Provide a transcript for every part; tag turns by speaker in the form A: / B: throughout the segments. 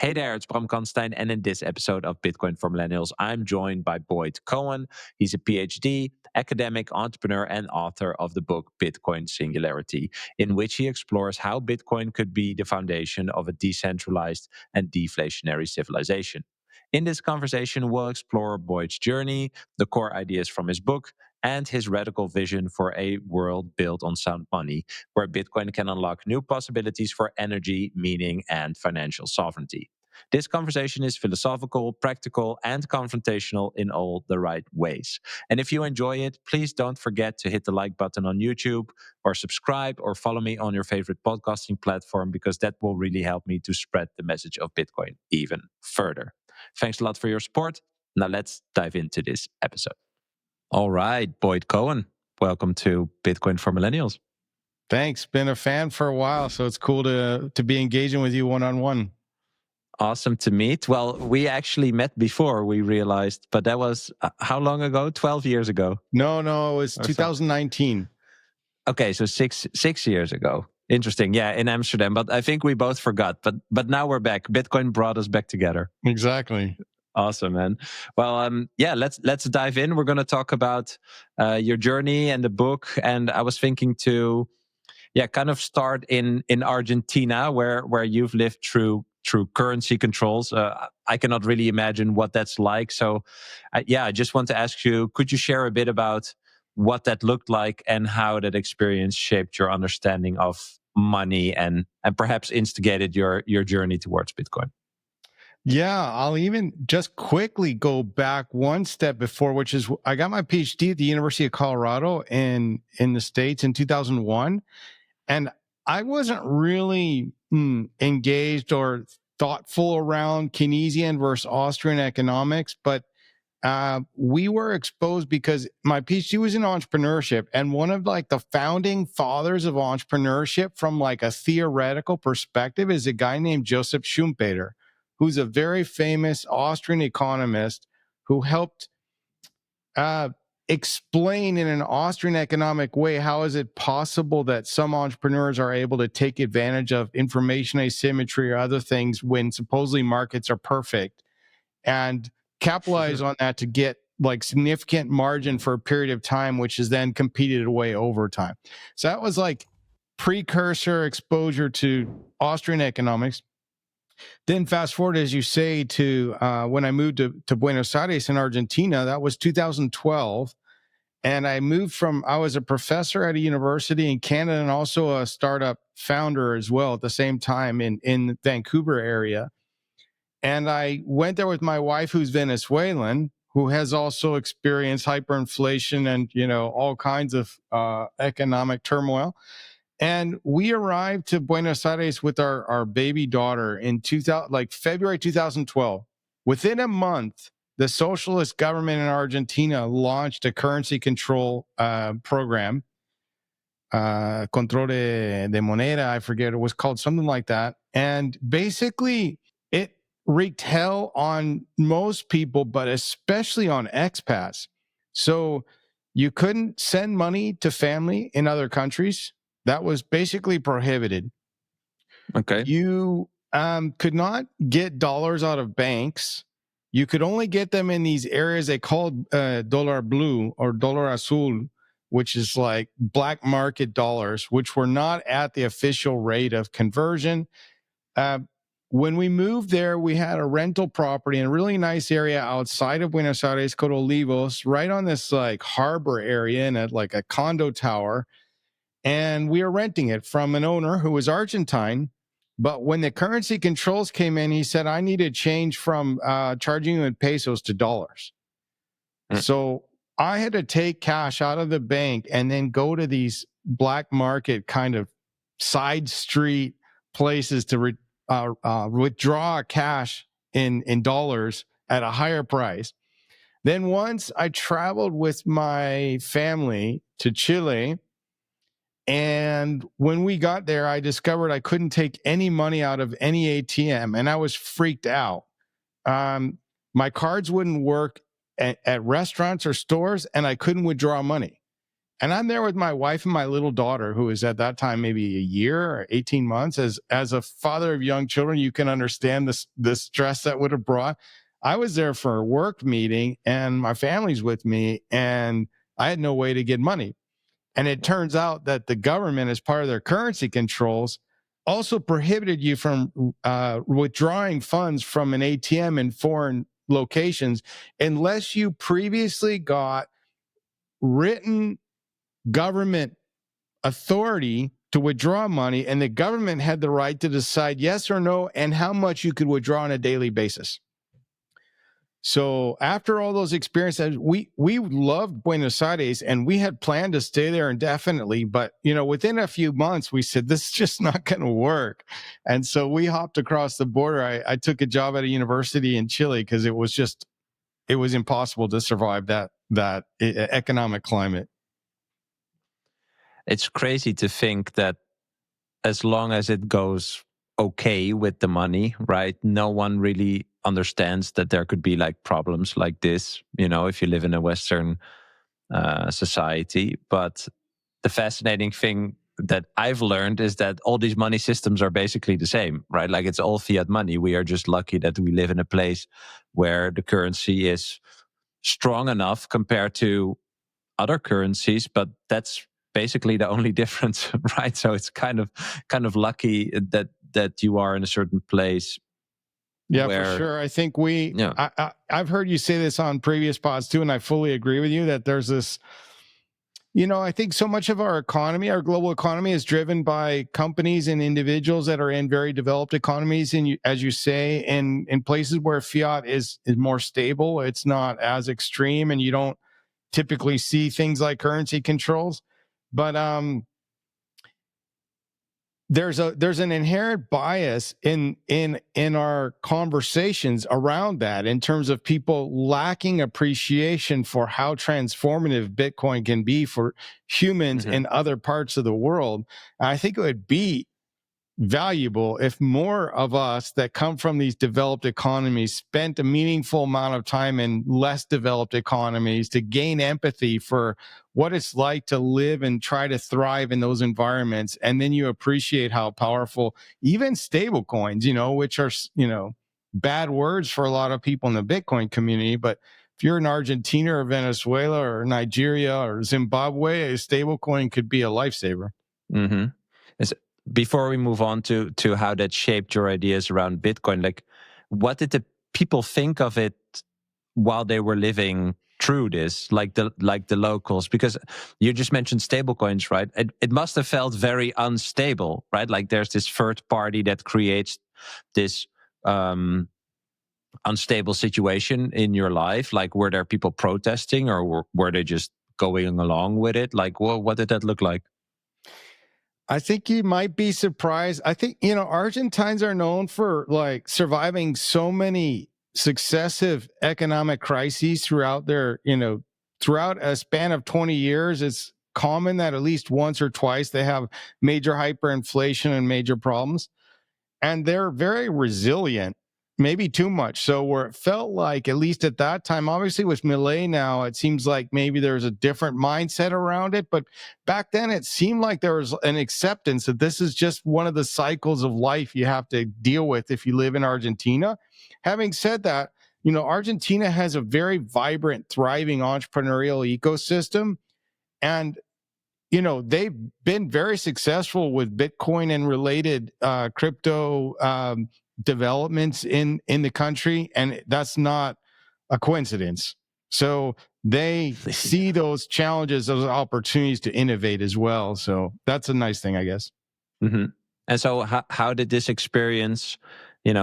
A: Hey there, it's Bram Kanstein, and in this episode of Bitcoin for Millennials, I'm joined by Boyd Cohen. He's a PhD, academic, entrepreneur, and author of the book Bitcoin Singularity, in which he explores how Bitcoin could be the foundation of a decentralized and deflationary civilization. In this conversation, we'll explore Boyd's journey, the core ideas from his book, and his radical vision for a world built on sound money, where Bitcoin can unlock new possibilities for energy, meaning, and financial sovereignty. This conversation is philosophical, practical, and confrontational in all the right ways. And if you enjoy it, please don't forget to hit the like button on YouTube or subscribe or follow me on your favorite podcasting platform, because that will really help me to spread the message of Bitcoin even further. Thanks a lot for your support. Now let's dive into this episode. All right, Boyd Cohen, welcome to Bitcoin for Millennials.
B: Thanks. Been a fan for a while, so it's cool to be engaging with you one-on-one.
A: Awesome to meet. Well, we actually met before, we realized, but that was how long ago? 12 years ago?
B: No, it was 2019.
A: Okay, so six years ago. Interesting. Yeah, in Amsterdam, but I think we both forgot. But now we're back. Bitcoin brought us back together.
B: Exactly.
A: Awesome, man. Well, yeah, let's dive in. We're going to talk about your journey and the book. And I was thinking to, kind of start in Argentina, where you've lived through currency controls. I cannot really imagine what that's like. So, I just want to ask you: could you share a bit about what that looked like and how that experience shaped your understanding of money and perhaps instigated your journey towards Bitcoin?
B: Yeah, I'll even just quickly go back one step before, which is I got my PhD at the University of Colorado in the States in 2001. And I wasn't really engaged or thoughtful around Keynesian versus Austrian economics, but we were exposed because my PhD was in entrepreneurship, and one of like the founding fathers of entrepreneurship from like a theoretical perspective is a guy named Joseph Schumpeter, who's a very famous Austrian economist who helped explain in an Austrian economic way how is it possible that some entrepreneurs are able to take advantage of information asymmetry or other things when supposedly markets are perfect and capitalize on that to get like significant margin for a period of time, which is then competed away over time. So that was like precursor exposure to Austrian economics. Then fast forward, as you say, to when I moved to Buenos Aires in Argentina. That was 2012. And I was a professor at a university in Canada and also a startup founder as well at the same time in Vancouver area. And I went there with my wife, who's Venezuelan, who has also experienced hyperinflation and, all kinds of economic turmoil. And we arrived to Buenos Aires with our baby daughter in February 2012. Within a month, the socialist government in Argentina launched a currency control program, Control de Moneda, I forget, it was called something like that. And basically, it wreaked hell on most people, but especially on expats. So you couldn't send money to family in other countries. That was basically prohibited.
A: Okay.
B: You could not get dollars out of banks. You could only get them in these areas they called dollar blue or dollar azul, which is like black market dollars, which were not at the official rate of conversion. When we moved there, we had a rental property in a really nice area outside of Buenos Aires called Olivos, right on this like harbor area in like a condo tower. And we were renting it from an owner who was Argentine. But when the currency controls came in, he said, I need to change from charging you in pesos to dollars. So I had to take cash out of the bank and then go to these black market kind of side street places to withdraw cash in dollars at a higher price. Then once I traveled with my family to Chile, and when we got there, I discovered I couldn't take any money out of any ATM, and I was freaked out. My cards wouldn't work at restaurants or stores, and I couldn't withdraw money. And I'm there with my wife and my little daughter, who is at that time maybe a year or 18 months. As a father of young children, you can understand the stress that would have brought. I was there for a work meeting and my family's with me, and I had no way to get money. And it turns out that the government, as part of their currency controls, also prohibited you from withdrawing funds from an ATM in foreign locations unless you previously got written government authority to withdraw money, and the government had the right to decide yes or no and how much you could withdraw on a daily basis. So after all those experiences, we loved Buenos Aires and we had planned to stay there indefinitely. But within a few months, we said this is just not going to work, and so we hopped across the border. I took a job at a university in Chile because it was impossible to survive that economic climate.
A: It's crazy to think that as long as it goes okay with the money, right? No one really understands that there could be like problems like this, if you live in a Western society. But the fascinating thing that I've learned is that all these money systems are basically the same, right? Like it's all fiat money. We are just lucky that we live in a place where the currency is strong enough compared to other currencies, but that's basically the only difference, right? So it's kind of lucky that you are in a certain place.
B: Yeah, for
A: Where,
B: sure. I think
A: yeah,
B: I've heard you say this on previous pods too, and I fully agree with you that there's this. I think so much of our economy, our global economy, is driven by companies and individuals that are in very developed economies, and as you say, in places where fiat is more stable, it's not as extreme, and you don't typically see things like currency controls. But there's an inherent bias in our conversations around that, in terms of people lacking appreciation for how transformative Bitcoin can be for humans
A: mm-hmm.
B: in other parts of the world. And I think it would be valuable if more of us that come from these developed economies spent a meaningful amount of time in less developed economies to gain empathy for what it's like to live and try to thrive in those environments. And then you appreciate how powerful even stable coins, which are, bad words for a lot of people in the Bitcoin community. But if you're in Argentina or Venezuela or Nigeria or Zimbabwe, a stable coin could be a lifesaver.
A: Mm-hmm. Before we move on to how that shaped your ideas around Bitcoin, like what did the people think of it while they were living through this, like the locals? Because you just mentioned stablecoins, right? It must have felt very unstable, right? Like there's this third party that creates this unstable situation in your life. Like, were there people protesting, or were they just going along with it? Like, what did that look like?
B: I think you might be surprised. I think, Argentines are known for like surviving so many successive economic crises throughout throughout a span of 20 years. It's common that at least once or twice they have major hyperinflation and major problems. And they're very resilient, maybe too much. So where it felt like, at least at that time, obviously with Milei now, it seems like maybe there's a different mindset around it. But back then, it seemed like there was an acceptance that this is just one of the cycles of life you have to deal with if you live in Argentina. Having said that, Argentina has a very vibrant, thriving entrepreneurial ecosystem. And they've been very successful with Bitcoin and related crypto developments in the country, and that's not a coincidence. So they see those challenges as opportunities to innovate as well. So that's a nice thing, I guess.
A: Mm-hmm. And so, how did this experience,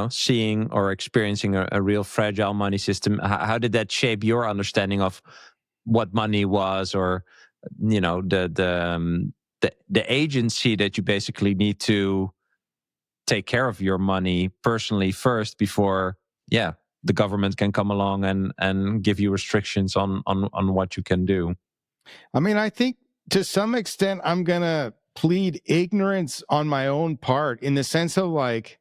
A: seeing or experiencing a real fragile money system, how did that shape your understanding of what money was, or the agency that you basically need to take care of your money personally first before, the government can come along and give you restrictions on what you can do?
B: I mean, I think to some extent, I'm going to plead ignorance on my own part, in the sense of like,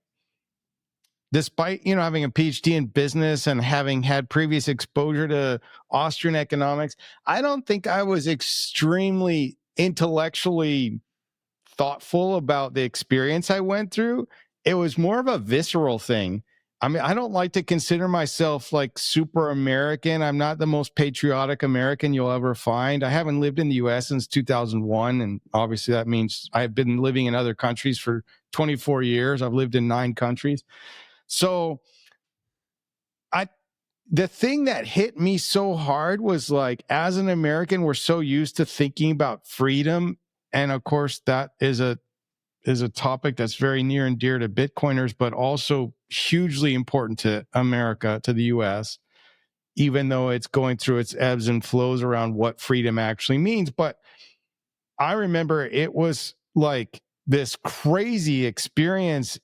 B: despite, having a PhD in business and having had previous exposure to Austrian economics, I don't think I was extremely intellectually thoughtful about the experience I went through. It was more of a visceral thing. I mean, I don't like to consider myself like super American. I'm not the most patriotic American you'll ever find. I haven't lived in the US since 2001. And obviously that means I've been living in other countries for 24 years. I've lived in 9 countries. So the thing that hit me so hard was like, as an American, we're so used to thinking about freedom. And of course, that is a topic that's very near and dear to Bitcoiners, but also hugely important to America, to the US, even though it's going through its ebbs and flows around what freedom actually means. But I remember it was like this crazy experience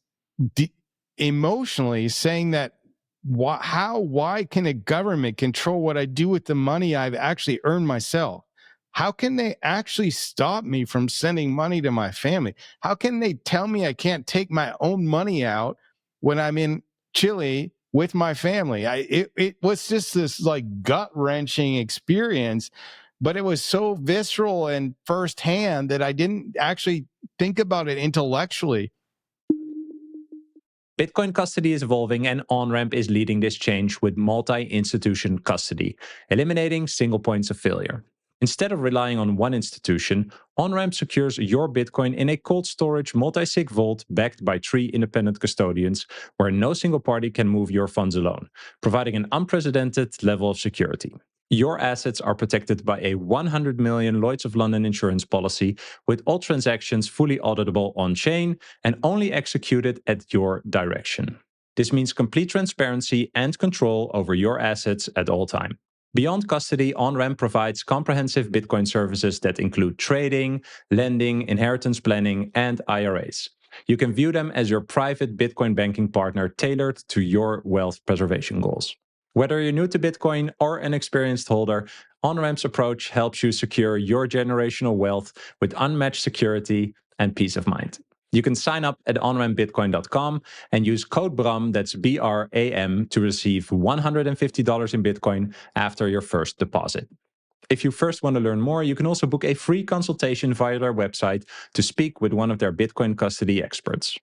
B: emotionally, saying that why can a government control what I do with the money I've actually earned myself? How can they actually stop me from sending money to my family? How can they tell me I can't take my own money out when I'm in Chile with my family? It was just this like gut-wrenching experience, but it was so visceral and firsthand that I didn't actually think about it intellectually.
A: Bitcoin custody is evolving, and OnRamp is leading this change with multi-institution custody, eliminating single points of failure. Instead of relying on one institution, OnRamp secures your Bitcoin in a cold storage multi-sig vault backed by 3 independent custodians, where no single party can move your funds alone, providing an unprecedented level of security. Your assets are protected by a 100 million Lloyd's of London insurance policy, with all transactions fully auditable on-chain and only executed at your direction. This means complete transparency and control over your assets at all time. Beyond custody, OnRamp provides comprehensive Bitcoin services that include trading, lending, inheritance planning, and IRAs. You can view them as your private Bitcoin banking partner tailored to your wealth preservation goals. Whether you're new to Bitcoin or an experienced holder, OnRamp's approach helps you secure your generational wealth with unmatched security and peace of mind. You can sign up at onrampbitcoin.com and use code BRAM, that's BRAM, to receive $150 in Bitcoin after your first deposit. If you first want to learn more, you can also book a free consultation via their website to speak with one of their Bitcoin custody experts.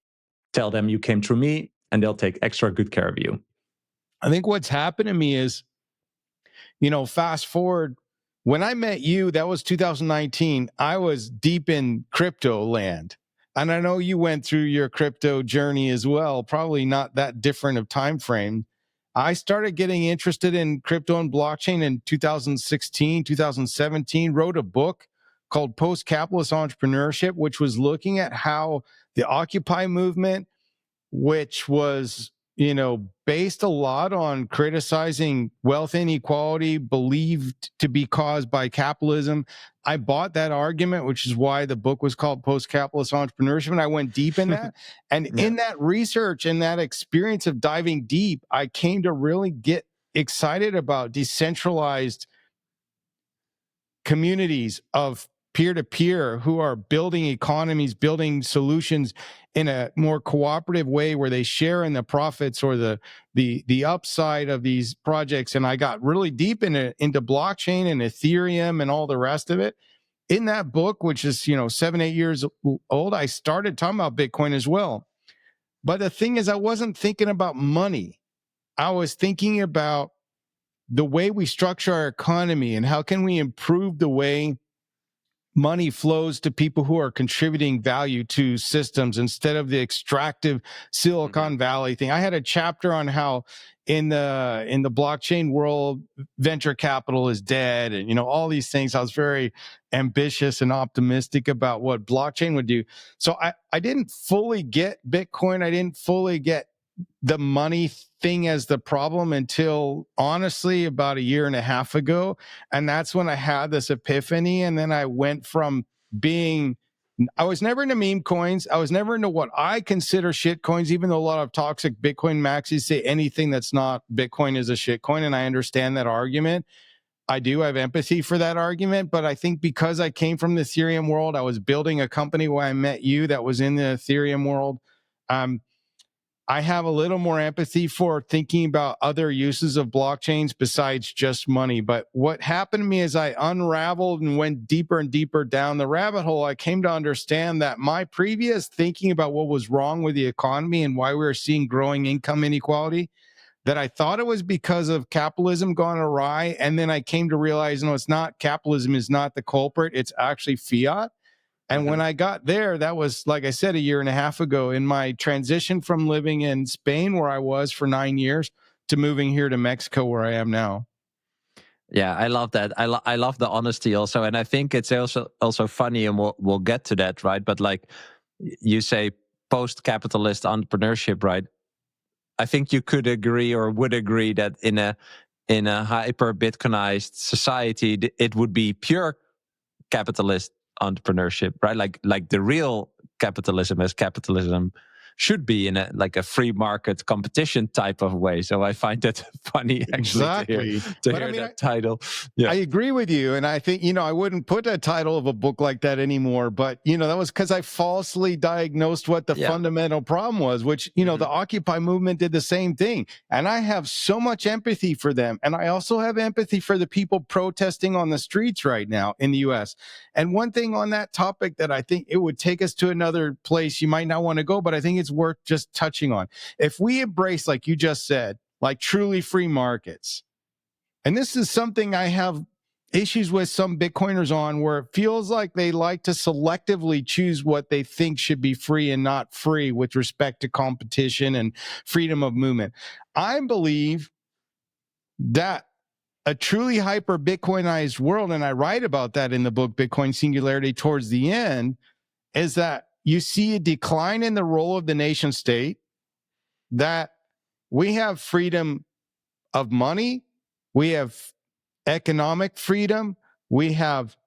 A: Tell them you came through me, and they'll take extra good care of you.
B: I think what's happened to me is, fast forward, when I met you, that was 2019, I was deep in crypto land. And I know you went through your crypto journey as well, probably not that different of time frame. I started getting interested in crypto and blockchain in 2016, 2017, wrote a book called Post-Capitalist Entrepreneurship, which was looking at how the Occupy movement, which was, based a lot on criticizing wealth inequality believed to be caused by capitalism. I bought that argument, which is why the book was called Post-Capitalist Entrepreneurship. And I went deep in that. And in that research and that experience of diving deep, I came to really get excited about decentralized communities of peer-to-peer who are building economies, building solutions in a more cooperative way where they share in the profits or the upside of these projects. And I got really deep into blockchain and Ethereum and all the rest of it. In that book, which is 7-8 years old, I started talking about Bitcoin as well. But the thing is, I wasn't thinking about money. I was thinking about the way we structure our economy and how can we improve the way money flows to people who are contributing value to systems instead of the extractive Silicon Valley thing. I had a chapter on how in the blockchain world, venture capital is dead, and all these things. I was very ambitious and optimistic about what blockchain would do. So I didn't fully get Bitcoin. I didn't fully get the money thing as the problem until honestly about a year and a half ago. And that's when I had this epiphany. And then I went from I was never into meme coins. I was never into what I consider shit coins, even though a lot of toxic Bitcoin maxis say anything that's not Bitcoin is a shit coin. And I understand that argument. I do have empathy for that argument, but I think because I came from the Ethereum world, I was building a company where I met you that was in the Ethereum world. I have a little more empathy for thinking about other uses of blockchains besides just money. But what happened to me as I unraveled and went deeper and deeper down the rabbit hole, I came to understand that my previous thinking about what was wrong with the economy and why we were seeing growing income inequality, that I thought it was because of capitalism gone awry. And then I came to realize, no, it's not. Capitalism is not the culprit. It's actually fiat. And when I got there, that was, like I said, a year and a half ago in my transition from living in Spain, where I was for 9 years, to moving here to Mexico, where I am now.
A: Yeah, I love that. I love the honesty also, and I think it's also funny, and we'll get to that, right? But like you say, post-capitalist entrepreneurship, right? I think you could agree or would agree that in a hyper Bitcoinized society, it would be pure capitalist entrepreneurship, right? Like the real capitalism as capitalism should be in a free market competition type of way. So I find that funny actually
B: Exactly.
A: to hear that title. Yeah.
B: I agree with you. And I think, I wouldn't put a title of a book like that anymore. But, that was because I falsely diagnosed what the fundamental problem was, which, the Occupy movement did the same thing. And I have so much empathy for them. And I also have empathy for the people protesting on the streets right now in the US. And one thing on that topic that I think it would take us to another place you might not want to go, but I think it's worth just touching on. If we embrace, like you just said, like truly free markets, and this is something I have issues with some Bitcoiners on, where it feels like they like to selectively choose what they think should be free and not free with respect to competition and freedom of movement. I believe that a truly hyper Bitcoinized world, and I write about that in the book, Bitcoin Singularity, towards the end, is that you see a decline in the role of the nation state, that we have freedom of money, we have economic freedom, we have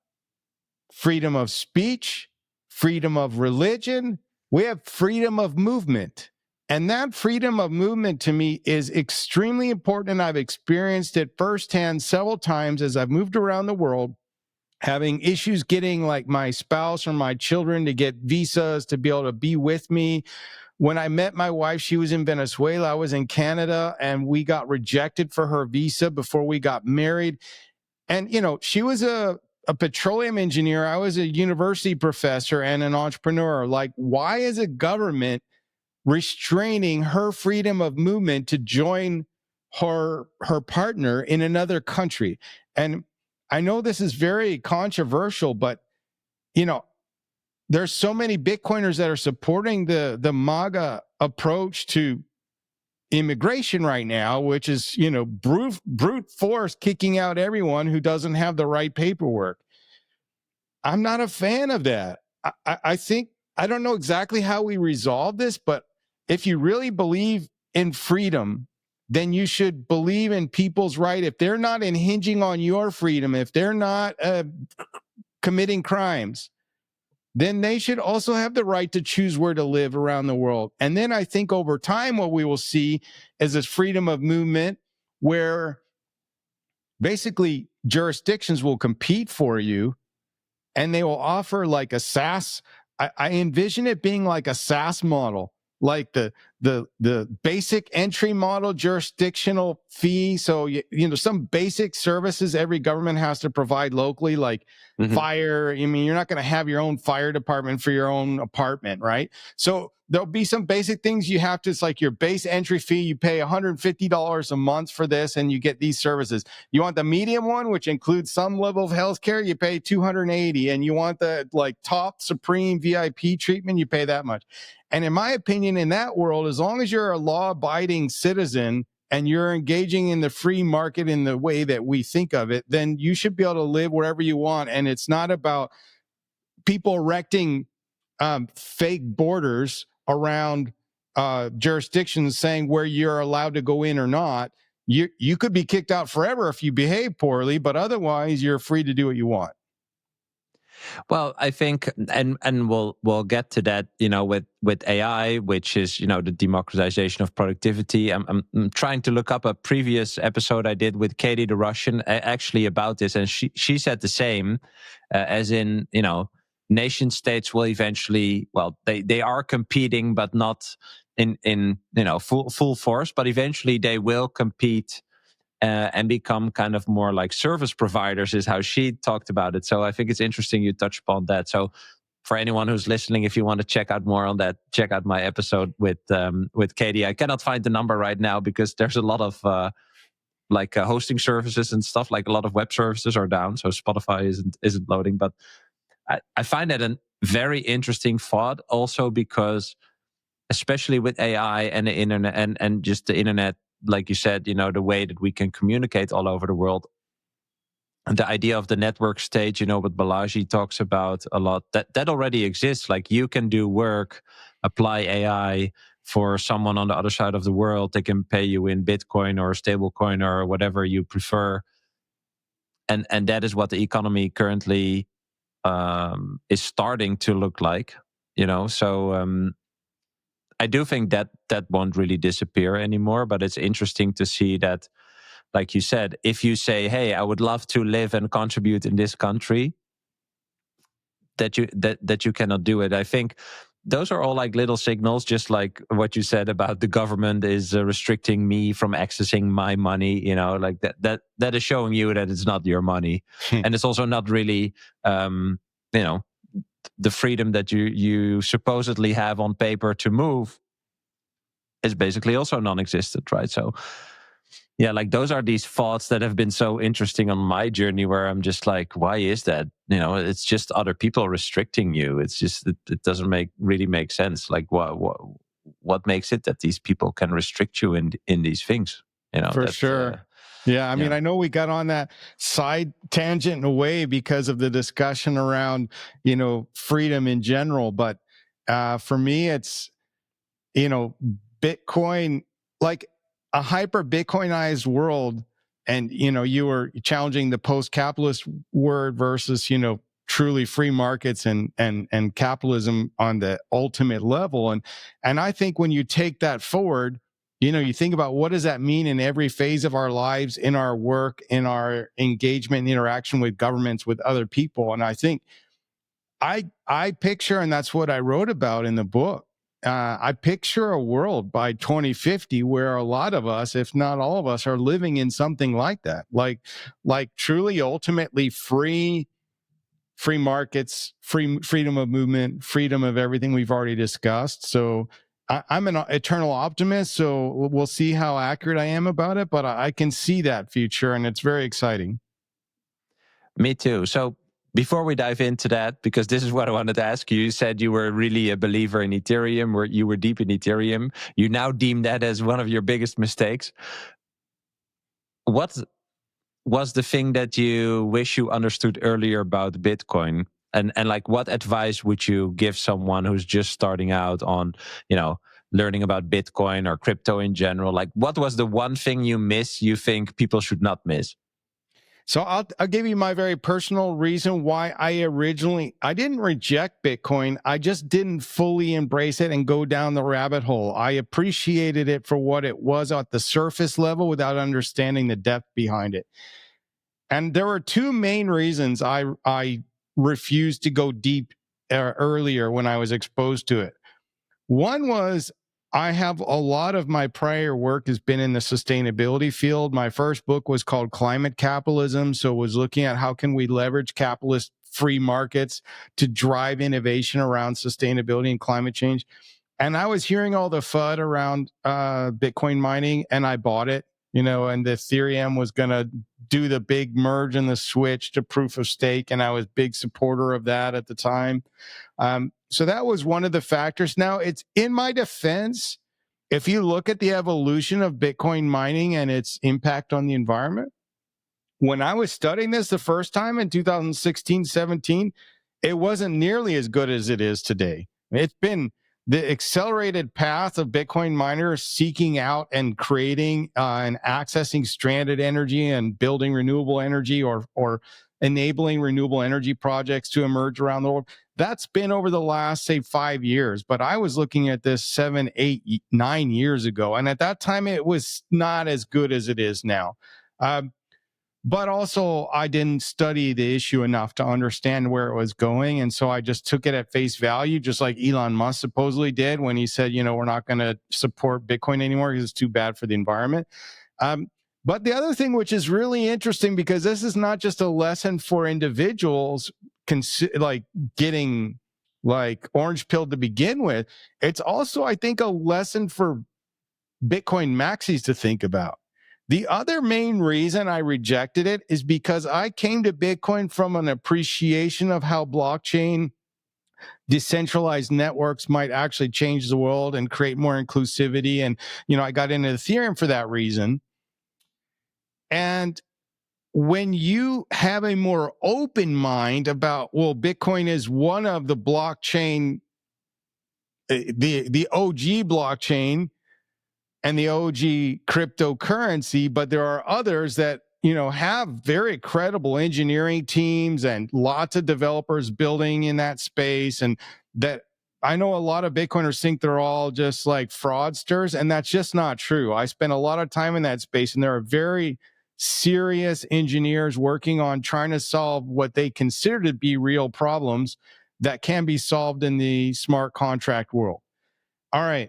B: freedom of speech, freedom of religion, we have freedom of movement. And that freedom of movement to me is extremely important. And I've experienced it firsthand several times as I've moved around the world, having issues getting like my spouse or my children to get visas to be able to be with me. When I met my wife, she was in Venezuela. I was in Canada, and we got rejected for her visa before we got married. And, she was a petroleum engineer. I was a university professor and an entrepreneur. Like, why is a government restraining her freedom of movement to join her partner in another country? And I know this is very controversial, but, there's so many Bitcoiners that are supporting the MAGA approach to immigration right now, which is, brute force kicking out everyone who doesn't have the right paperwork. I'm not a fan of that. I think, I don't know exactly how we resolve this, but if you really believe in freedom, then you should believe in people's right. If they're not hinging on your freedom, if they're not committing crimes, then they should also have the right to choose where to live around the world. And then I think over time, what we will see is this freedom of movement, where basically jurisdictions will compete for you, and they will offer like a SaaS. I envision it being like a SaaS model, like the basic entry model, jurisdictional fee. So some basic services every government has to provide locally, like fire. I mean, you're not going to have your own fire department for your own apartment, right? So there'll be some basic things you have to. It's like your base entry fee. You pay $150 a month for this, and you get these services. You want the medium one, which includes some level of healthcare, you pay $280, and you want the like top supreme VIP treatment, you pay that much. And in my opinion, in that world, as long as you're a law-abiding citizen and you're engaging in the free market in the way that we think of it, then you should be able to live wherever you want. And it's not about people erecting fake borders around jurisdictions saying where you're allowed to go in or not. You could be kicked out forever if you behave poorly, but otherwise you're free to do what you want.
A: Well, I think, and we'll get to that, with AI, which is, the democratization of productivity. I'm trying to look up a previous episode I did with Katie the Russian, actually about this, and she said the same, as in, nation states will eventually, well, they are competing, but not in full force, but eventually they will compete and become kind of more like service providers, is how she talked about it. So I think it's interesting you touch upon that. So for anyone who's listening, if you want to check out more on that, check out my episode with Katie. I cannot find the number right now because there's a lot of hosting services and stuff. Like a lot of web services are down, so Spotify isn't loading. But I find that a very interesting thought, also because especially with AI and the internet and just the internet, like you said, the way that we can communicate all over the world. And the idea of the network state, what Balaji talks about a lot, that already exists. Like you can do work, apply AI for someone on the other side of the world. They can pay you in Bitcoin or stablecoin or whatever you prefer. And that is what the economy currently is starting to look like, So I do think that won't really disappear anymore, but it's interesting to see that, like you said, if you say, hey, I would love to live and contribute in this country, that you cannot do it. I think those are all like little signals, just like what you said about the government is restricting me from accessing my money, like that is showing you that it's not your money. And it's also not really, the freedom that you supposedly have on paper to move is basically also non-existent, right? So yeah, like those are these thoughts that have been so interesting on my journey, where I'm just like, why is that? It's just other people restricting you. It's just it doesn't really make sense. Like what makes it that these people can restrict you in these things?
B: For sure. Yeah, I mean, I know we got on that side tangent in a way because of the discussion around, freedom in general. But for me, it's, Bitcoin, like a hyper Bitcoinized world. And, you were challenging the post-capitalist word versus, truly free markets and capitalism on the ultimate level. And I think when you take that forward, you think about what does that mean in every phase of our lives, in our work, in our engagement, interaction with governments, with other people. And I think I picture, and that's what I wrote about in the book. I picture a world by 2050 where a lot of us, if not all of us, are living in something like that, like truly, ultimately free markets, freedom of movement, freedom of everything we've already discussed. So I'm an eternal optimist. So we'll see how accurate I am about it, but I can see that future, and it's very exciting.
A: Me too. So before we dive into that, because this is what I wanted to ask you, you said you were really a believer in Ethereum, where you were deep in Ethereum. You now deem that as one of your biggest mistakes. What was the thing that you wish you understood earlier about Bitcoin? And like, what advice would you give someone who's just starting out on, learning about Bitcoin or crypto in general? Like, what was the one thing you think people should not miss?
B: So I'll give you my very personal reason why I didn't reject Bitcoin. I just didn't fully embrace it and go down the rabbit hole. I appreciated it for what it was at the surface level without understanding the depth behind it. And there were two main reasons I refused to go deep earlier when I was exposed to it. One was I have a lot of my prior work has been in the sustainability field. My first book was called Climate Capitalism. So it was looking at how can we leverage capitalist free markets to drive innovation around sustainability and climate change. And I was hearing all the FUD around Bitcoin mining, and I bought it, and the Ethereum was going to do the big merge and the switch to proof of stake. And I was a big supporter of that at the time. So that was one of the factors. Now, it's in my defense, if you look at the evolution of Bitcoin mining and its impact on the environment, when I was studying this the first time in 2016, 17, it wasn't nearly as good as it is today. It's been the accelerated path of Bitcoin miners seeking out and creating and accessing stranded energy and building renewable energy or enabling renewable energy projects to emerge around the world. That's been over the last, say, 5 years. But I was looking at this 7, 8, 9 years ago. And at that time, it was not as good as it is now. But also, I didn't study the issue enough to understand where it was going. And so I just took it at face value, just like Elon Musk supposedly did when he said, we're not going to support Bitcoin anymore because it's too bad for the environment. But the other thing, which is really interesting, because this is not just a lesson for individuals like getting like orange pilled to begin with, it's also, I think, a lesson for Bitcoin maxis to think about. The other main reason I rejected it is because I came to Bitcoin from an appreciation of how blockchain decentralized networks might actually change the world and create more inclusivity. And, I got into Ethereum for that reason. And when you have a more open mind about, well, Bitcoin is one of the blockchain, the OG blockchain, and the OG cryptocurrency, but there are others that, have very credible engineering teams and lots of developers building in that space. And that I know a lot of Bitcoiners think they're all just like fraudsters, and that's just not true. I spent a lot of time in that space, and there are very serious engineers working on trying to solve what they consider to be real problems that can be solved in the smart contract world. All right.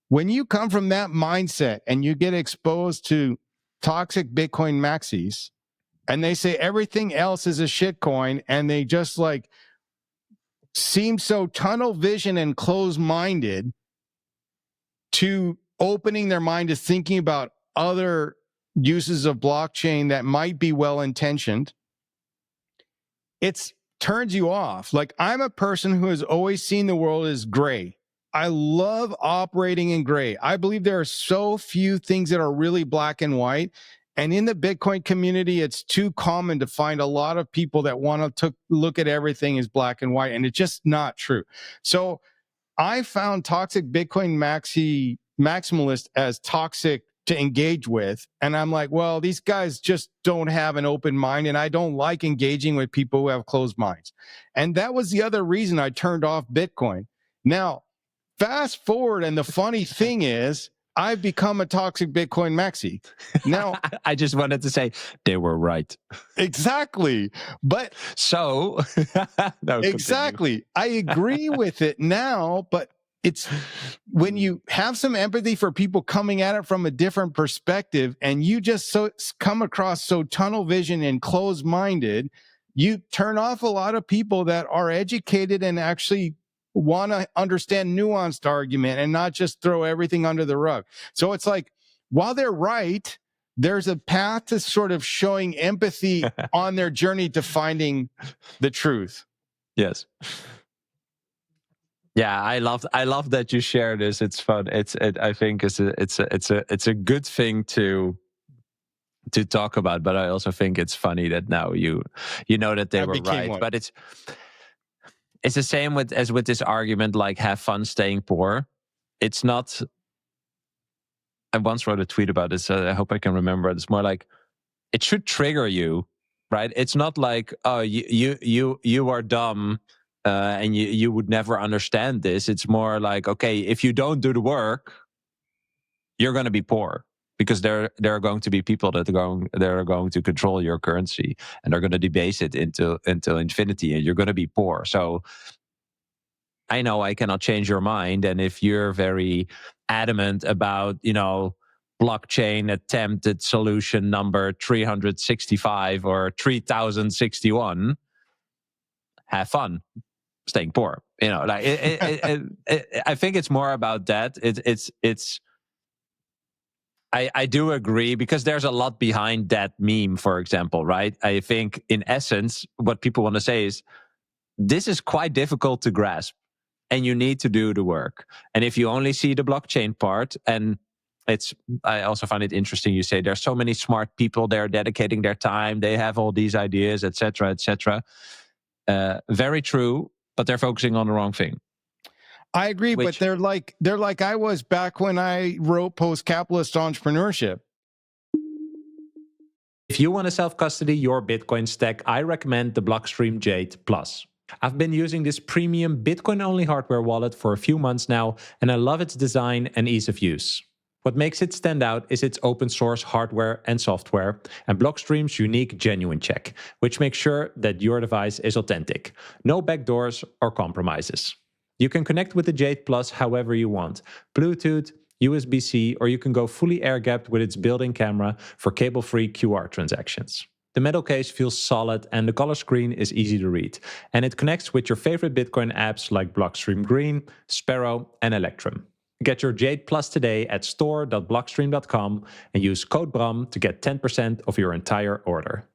B: When you come from that mindset and you get exposed to toxic Bitcoin maxis, and they say everything else is a shitcoin, and they just like seem so tunnel vision and closed-minded to opening their mind to thinking about other uses of blockchain that might be well-intentioned, it turns you off. Like, I'm a person who has always seen the world as gray. I love operating in gray. I believe there are so few things that are really black and white. And in the Bitcoin community, it's too common to find a lot of people that want to look at everything as black and white. And it's just not true. So I found toxic Bitcoin maximalist as toxic to engage with. And I'm like, well, these guys just don't have an open mind, and I don't like engaging with people who have closed minds. And that was the other reason I turned off Bitcoin. Now, fast forward, and the funny thing is, I've become a toxic Bitcoin maxi. Now,
A: I just wanted to say they were right.
B: Exactly. But
A: so, no,
B: exactly. I agree with it now, but it's when you have some empathy for people coming at it from a different perspective, and you just come across so tunnel vision and closed-minded, you turn off a lot of people that are educated and actually want to understand nuanced argument and not just throw everything under the rug. So it's like, while they're right, there's a path to sort of showing empathy on their journey to finding the truth.
A: Yes. Yeah, I love that you share this. It's fun. I think it's a good thing to talk about, but I also think it's funny that now you know that they were right. But it's the same as with this argument, like, have fun staying poor. It's not. I once wrote a tweet about this. I hope I can remember it. It's more like, it should trigger you, right? It's not like, oh, you are dumb and you would never understand this. It's more like, okay, if you don't do the work, you're going to be poor, because there are going to be people that are going to control your currency, and they're going to debase it into infinity, and you're going to be poor. So I know I cannot change your mind, and if you're very adamant about, blockchain attempted solution number 365 or 3061, have fun staying poor. Like I think it's more about that. I do agree, because there's a lot behind that meme, for example, right? I think in essence, what people want to say is, this is quite difficult to grasp, and you need to do the work. And if you only see the blockchain part, and I also find it interesting, you say there's so many smart people there dedicating their time, they have all these ideas, etc., etc. Very true, but they're focusing on the wrong thing.
B: I agree, but they're like I was back when I wrote Post-Capitalist Entrepreneurship.
A: If you want to self-custody your Bitcoin stack, I recommend the Blockstream Jade Plus. I've been using this premium Bitcoin-only hardware wallet for a few months now, and I love its design and ease of use. What makes it stand out is its open source hardware and software, and Blockstream's unique genuine check, which makes sure that your device is authentic. No backdoors or compromises. You can connect with the Jade Plus however you want: Bluetooth, USB-C, or you can go fully air-gapped with its built-in camera for cable-free QR transactions. The metal case feels solid and the color screen is easy to read, and it connects with your favorite Bitcoin apps like Blockstream Green, Sparrow, and Electrum. Get your Jade Plus today at store.blockstream.com and use code BRAM to get 10% of your entire order.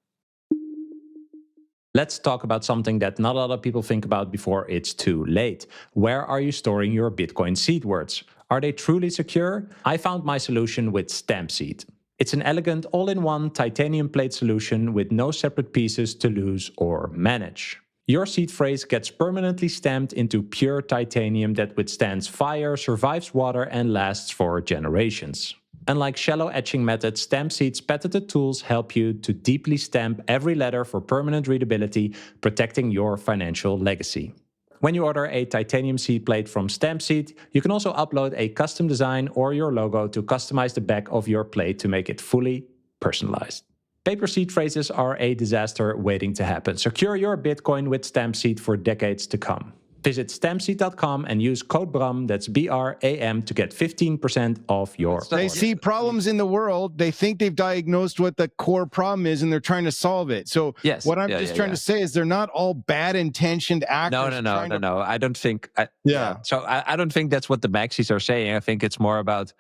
A: Let's talk about something that not a lot of people think about before it's too late. Where are you storing your Bitcoin seed words? Are they truly secure? I found my solution with Stampseed. It's an elegant all-in-one titanium plate solution with no separate pieces to lose or manage. Your seed phrase gets permanently stamped into pure titanium that withstands fire, survives water, and lasts for generations. Unlike shallow etching methods, Stampseed's patented tools help you to deeply stamp every letter for permanent readability, protecting your financial legacy. When you order a titanium seed plate from Stampseed, you can also upload a custom design or your logo to customize the back of your plate to make it fully personalized. Paper seed phrases are a disaster waiting to happen. Secure your Bitcoin with Stampseed for decades to come. Visit stampseed.com and use code BRAM, that's BRAM, to get 15% off your order.
B: They see problems in the world. They think they've diagnosed what the core problem is, and they're trying to solve it. So what I'm trying to say is they're not all bad-intentioned actors.
A: No. I don't think...
B: Yeah.
A: So I don't think that's what the maxis are saying. I think it's more about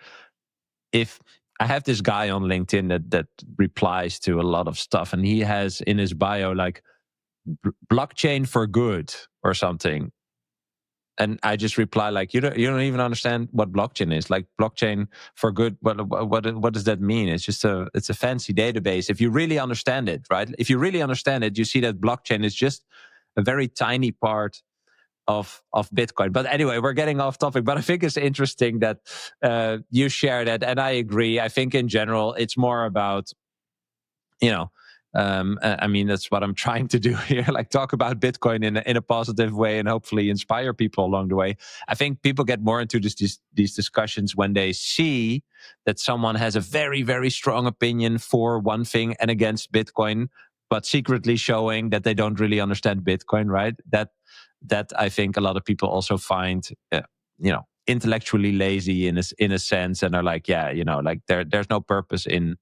A: if... I have this guy on LinkedIn that replies to a lot of stuff, and he has in his bio like blockchain for good or something. And I just reply like, you don't even understand what blockchain is. Like blockchain for good, what does that mean? It's just it's a fancy database. If you really understand it, right? If you really understand it, you see that blockchain is just a very tiny part of Bitcoin. But anyway, we're getting off topic. But I think it's interesting that you share that, and I agree. I think in general, it's more about, I mean, that's what I'm trying to do here, like talk about Bitcoin in a positive way and hopefully inspire people along the way. I think people get more into these discussions when they see that someone has a very, very strong opinion for one thing and against Bitcoin, but secretly showing that they don't really understand Bitcoin, right? That I think a lot of people also find, intellectually lazy in a sense, and are like, like there's no purpose in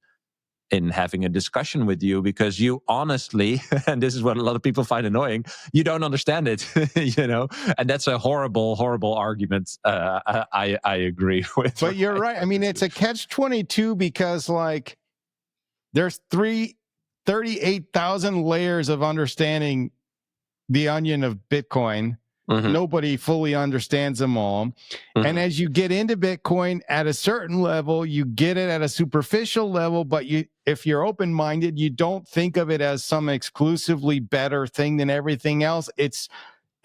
A: having a discussion with you because you honestly, and this is what a lot of people find annoying, you don't understand it, and that's a horrible, horrible argument. I agree with.
B: But you're right. I mean, it's a catch-22 because like there's 38,000 layers of understanding the onion of Bitcoin. Mm-hmm. Nobody fully understands them all. Mm-hmm. And as you get into Bitcoin at a certain level, you get it at a superficial level, but if you're open-minded, you don't think of it as some exclusively better thing than everything else. It's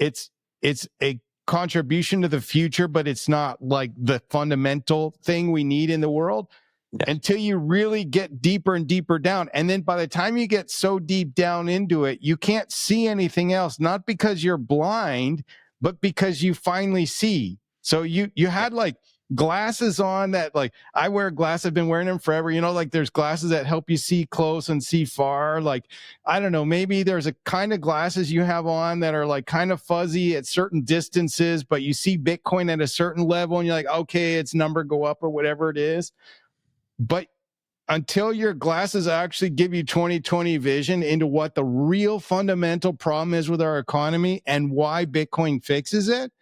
B: a contribution to the future, but it's not like the fundamental thing we need in the world. Yes. Until you really get deeper and deeper down. And then by the time you get so deep down into it, you can't see anything else, not because you're blind, but because you finally see. So you had like glasses on that, like I wear glasses, I've been wearing them forever. Like there's glasses that help you see close and see far. Like, I don't know, maybe there's a kind of glasses you have on that are like kind of fuzzy at certain distances, but you see Bitcoin at a certain level and you're like, okay, its number go up or whatever it is. But until your glasses actually give you 20/20 vision into what the real fundamental problem is with our economy and why Bitcoin fixes it,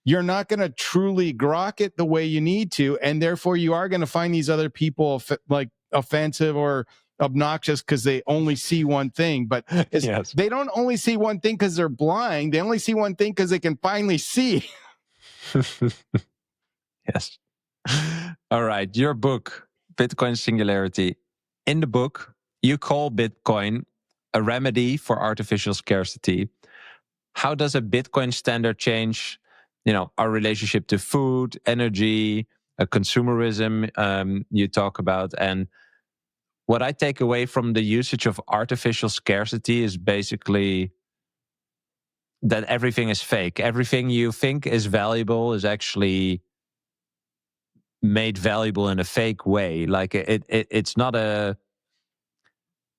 B: you're not going to truly grok it the way you need to. And therefore, you are going to find these other people like offensive or obnoxious because they only see one thing. But yes. They don't only see one thing because they're blind. They only see one thing because they can finally see.
A: Yes. All right. Your book, Bitcoin Singularity. In the book, you call Bitcoin a remedy for artificial scarcity. How does a Bitcoin standard change, our relationship to food, energy, consumerism you talk about? And what I take away from the usage of artificial scarcity is basically that everything is fake. Everything you think is valuable is actually made valuable in a fake way. Like it's not a,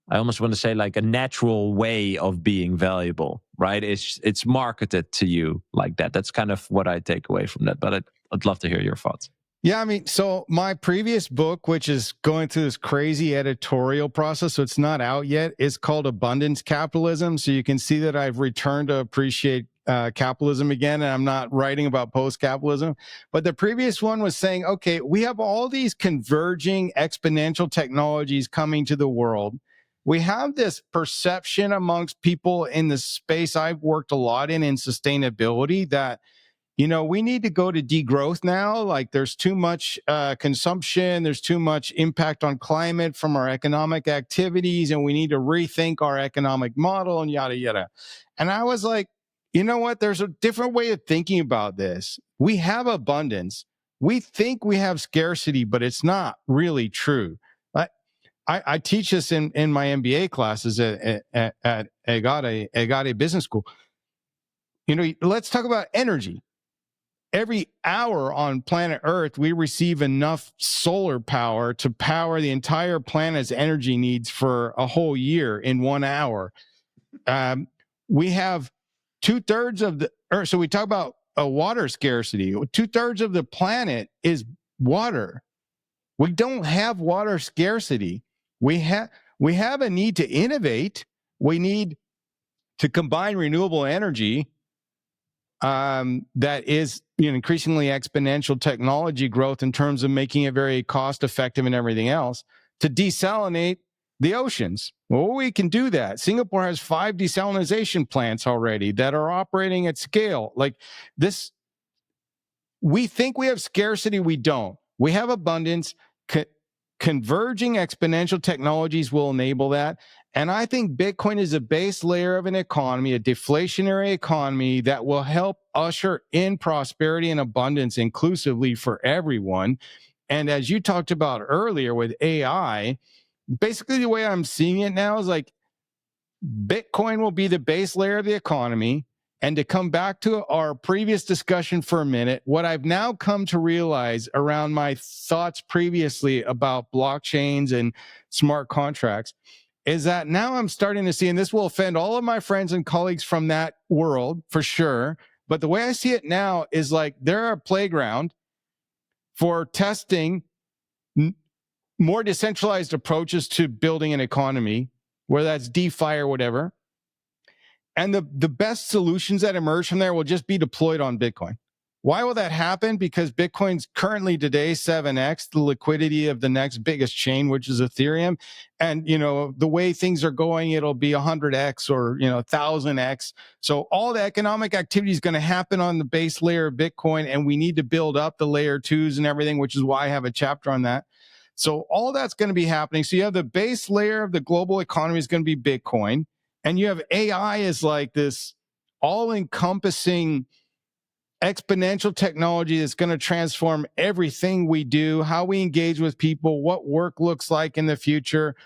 A: I almost want to say like a natural way of being valuable, right? It's marketed to you like that. That's kind of what I take away from that. But I'd love to hear your thoughts.
B: Yeah, I mean, so my previous book, which is going through this crazy editorial process, so it's not out yet, is called Abundance Capitalism. So you can see that I've returned to appreciate capitalism again, and I'm not writing about post-capitalism. But the previous one was saying, okay, we have all these converging exponential technologies coming to the world. We have this perception amongst people in the space I've worked a lot in sustainability that we need to go to degrowth now. Like there's too much consumption, there's too much impact on climate from our economic activities, and we need to rethink our economic model and yada, yada. And I was like, you know what? There's a different way of thinking about this. We have abundance. We think we have scarcity, but it's not really true. I teach this in my MBA classes at Agate Business School. Let's talk about energy. Every hour on planet Earth, we receive enough solar power to power the entire planet's energy needs for a whole year in 1 hour. We have 2/3 of the Earth. So we talk about a water scarcity. 2/3 of the planet is water. We don't have water scarcity. We have a need to innovate. We need to combine renewable energy that is increasingly exponential technology growth in terms of making it very cost effective and everything else to desalinate the oceans. Well, we can do that. Singapore has 5 desalination plants already that are operating at scale. Like this, we think we have scarcity. We don't. We have abundance. Converging exponential technologies will enable that. And I think Bitcoin is a base layer of an economy, a deflationary economy that will help usher in prosperity and abundance inclusively for everyone. And as you talked about earlier with AI, basically the way I'm seeing it now is like Bitcoin will be the base layer of the economy. And to come back to our previous discussion for a minute, what I've now come to realize around my thoughts previously about blockchains and smart contracts is that now I'm starting to see, and this will offend all of my friends and colleagues from that world for sure, but the way I see it now is like they're a playground for testing more decentralized approaches to building an economy, whether that's DeFi or whatever. And the best solutions that emerge from there will just be deployed on Bitcoin. Why will that happen? Because Bitcoin's currently today 7x the liquidity of the next biggest chain, which is Ethereum. And, the way things are going, it'll be 100x or, 1000x. So all the economic activity is going to happen on the base layer of Bitcoin. And we need to build up the layer 2s and everything, which is why I have a chapter on that. So all that's going to be happening. So you have the base layer of the global economy is going to be Bitcoin. And you have AI as like this all-encompassing exponential technology that's going to transform everything we do, how we engage with people, what work looks like in the future,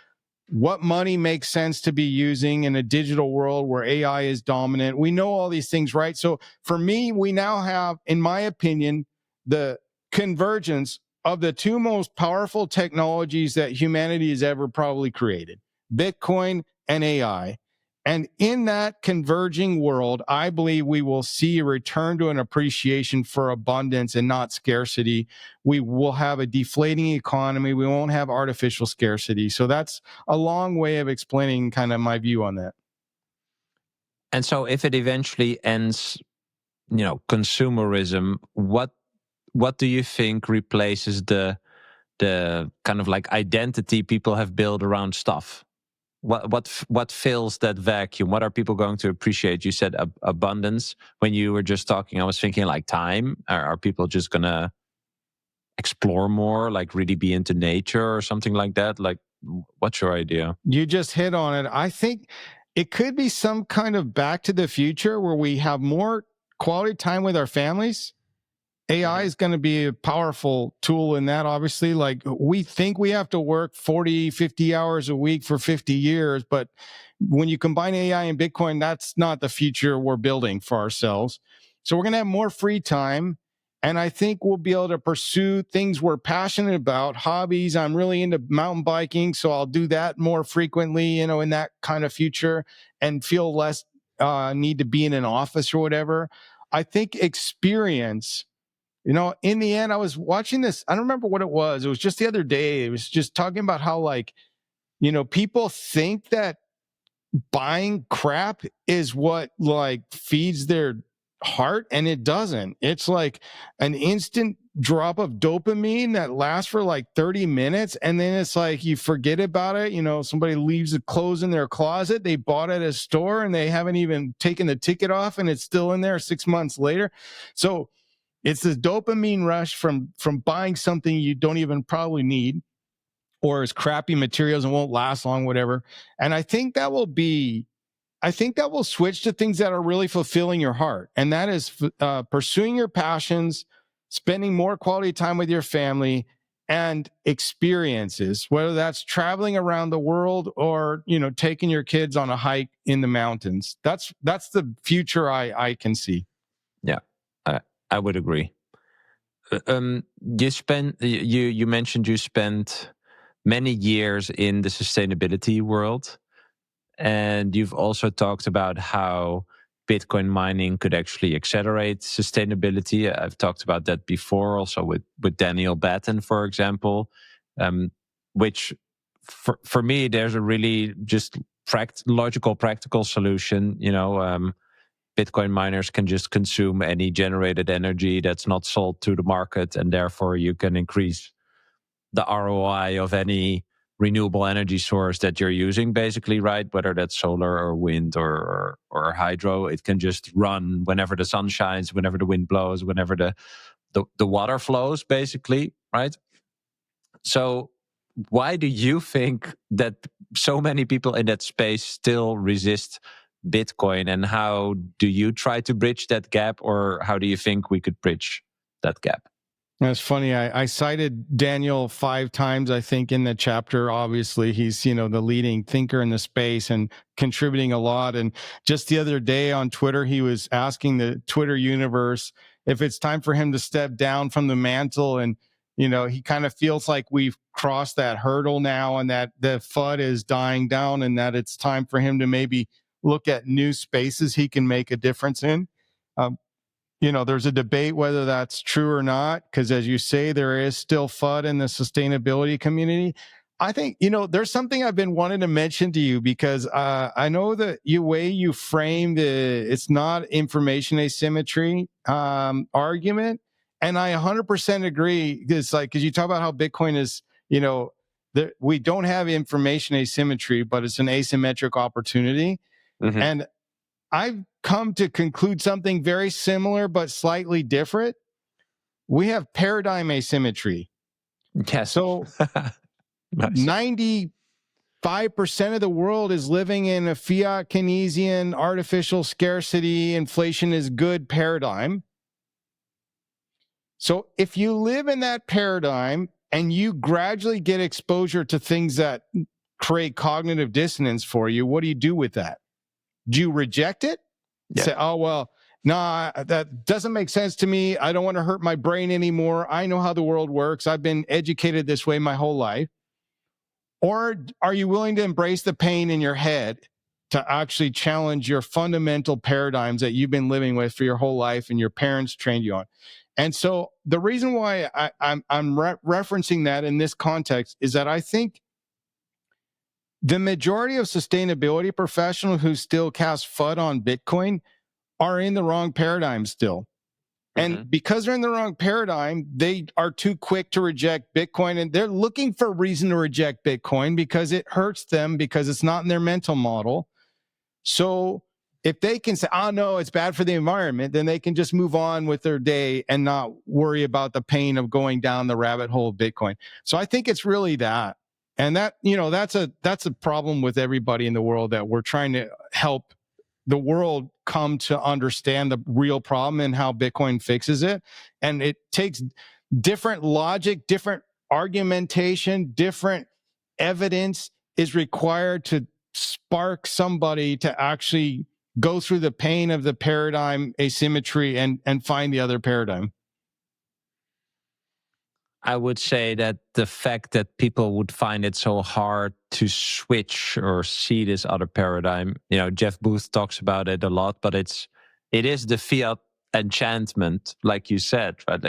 B: what money makes sense to be using in a digital world where AI is dominant. We know all these things, right? So for me, we now have, in my opinion, the convergence of the 2 most powerful technologies that humanity has ever probably created, Bitcoin and AI. And in that converging world, I believe we will see a return to an appreciation for abundance and not scarcity. We will have a deflating economy. We won't have artificial scarcity. So that's a long way of explaining kind of my view on that.
A: And so if it eventually ends, consumerism, what do you think replaces the kind of like identity people have built around stuff? What fills that vacuum? What are people going to appreciate? You said abundance. When you were just talking, I was thinking like time. Are people just gonna explore more, like really be into nature or something like that? Like, what's your idea?
B: You just hit on it. I think it could be some kind of back to the future where we have more quality time with our families. AI is going to be a powerful tool in that, obviously. Like we think we have to work 40, 50 hours a week for 50 years. But when you combine AI and Bitcoin, that's not the future we're building for ourselves. So we're going to have more free time. And I think we'll be able to pursue things we're passionate about, hobbies. I'm really into mountain biking, so I'll do that more frequently, in that kind of future, and feel less need to be in an office or whatever. I think experience, in the end, I was watching this. I don't remember what it was. It was just the other day. It was just talking about how, like, people think that buying crap is what like feeds their heart, and it doesn't. It's like an instant drop of dopamine that lasts for like 30 minutes, and then it's like you forget about it. Somebody leaves the clothes in their closet they bought at a store, and they haven't even taken the ticket off, and it's still in there 6 months later. So it's this dopamine rush from buying something you don't even probably need, or is crappy materials and won't last long, whatever. And I think that will switch to things that are really fulfilling your heart. And that is pursuing your passions, spending more quality time with your family, and experiences, whether that's traveling around the world or, taking your kids on a hike in the mountains. That's the future I can see.
A: Yeah, I would agree. You mentioned you spent many years in the sustainability world, and you've also talked about how Bitcoin mining could actually accelerate sustainability. I've talked about that before, also with Daniel Batten, for example, which for me, there's a really just logical, practical solution. Bitcoin miners can just consume any generated energy that's not sold to the market, and therefore you can increase the ROI of any renewable energy source that you're using, basically, right? Whether that's solar or wind or hydro, it can just run whenever the sun shines, whenever the wind blows, whenever the water flows, basically, right? So why do you think that so many people in that space still resist Bitcoin, and how do you try to bridge that gap, or how do you think we could bridge that gap?
B: That's funny. I cited Daniel 5 times, I think, in the chapter. Obviously, he's, the leading thinker in the space and contributing a lot. And just the other day on Twitter, he was asking the Twitter universe if it's time for him to step down from the mantle. And, he kind of feels like we've crossed that hurdle now, and that the FUD is dying down, and that it's time for him to maybe look at new spaces he can make a difference in. Um, there's a debate whether that's true or not, because as you say, there is still FUD in the sustainability community. I think, there's something I've been wanting to mention to you, because I know that way you frame it's not information asymmetry argument. And I 100% agree. It's like, because you talk about how Bitcoin is, we don't have information asymmetry, but it's an asymmetric opportunity.
A: Mm-hmm.
B: And I've come to conclude something very similar but slightly different. We have paradigm asymmetry.
A: Yes.
B: So
A: Nice.
B: 95% of the world is living in a fiat Keynesian artificial scarcity, inflation is good paradigm. So if you live in that paradigm and you gradually get exposure to things that create cognitive dissonance for you, what do you do with that? Do you reject it? Yeah. Say, oh, well, nah, that doesn't make sense to me. I don't want to hurt my brain anymore. I know how the world works. I've been educated this way my whole life. Or are you willing to embrace the pain in your head to actually challenge your fundamental paradigms that you've been living with for your whole life and your parents trained you on? And so the reason why I'm referencing that in this context is that I think the majority of sustainability professionals who still cast FUD on Bitcoin are in the wrong paradigm still. And because they're in the wrong paradigm, they are too quick to reject Bitcoin, and they're looking for a reason to reject Bitcoin because it hurts them, because it's not in their mental model. So if they can say, oh, no, it's bad for the environment, then they can just move on with their day and not worry about the pain of going down the rabbit hole of Bitcoin. So I think it's really that. And that, that's a problem with everybody in the world, that we're trying to help the world come to understand the real problem and how Bitcoin fixes it. And it takes different logic, different argumentation, different evidence is required to spark somebody to actually go through the pain of the paradigm asymmetry and find the other paradigm.
A: I would say that the fact that people would find it so hard to switch or see this other paradigm, Jeff Booth talks about it a lot, but it is the fiat enchantment, like you said, right?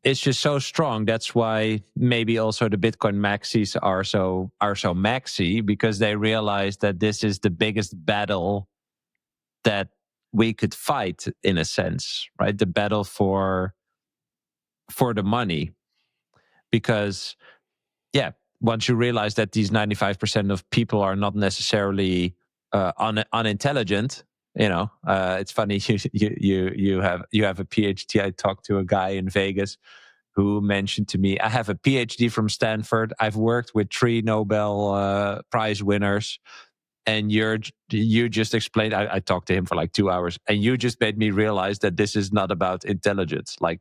A: It's just so strong. That's why maybe also the Bitcoin maxis are so maxi, because they realize that this is the biggest battle that we could fight, in a sense, right? The battle for the money. Because once you realize that these 95% of people are not necessarily unintelligent, it's funny. You have a PhD. I talked to a guy in Vegas who mentioned to me, I have a PhD from Stanford. I've worked with 3 Nobel Prize winners. And you just explained, I talked to him for like 2 hours, and you just made me realize that this is not about intelligence. Like,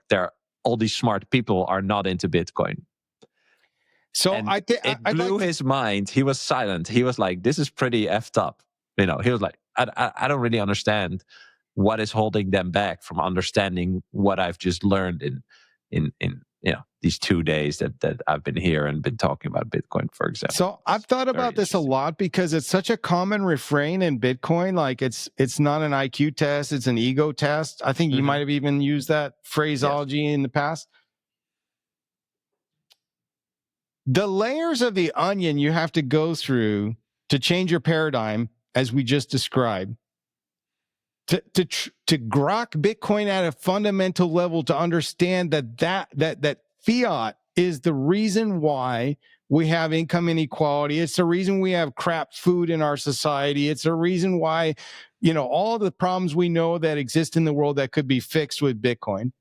A: all these smart people are not into Bitcoin.
B: So
A: and it blew his mind. He was silent. He was like, this is pretty effed up. He was like, I don't really understand what is holding them back from understanding what I've just learned in these 2 days that I've been here and been talking about Bitcoin, for example.
B: So I've thought about this a lot, because it's such a common refrain in Bitcoin. Like, it's not an IQ test, it's an ego test. I think you might have even used that phraseology in the past. The layers of the onion you have to go through to change your paradigm, as we just described, to grok Bitcoin at a fundamental level, to understand that fiat is the reason why we have income inequality. It's the reason we have crap food in our society. It's the reason why, all the problems we know that exist in the world that could be fixed with Bitcoin.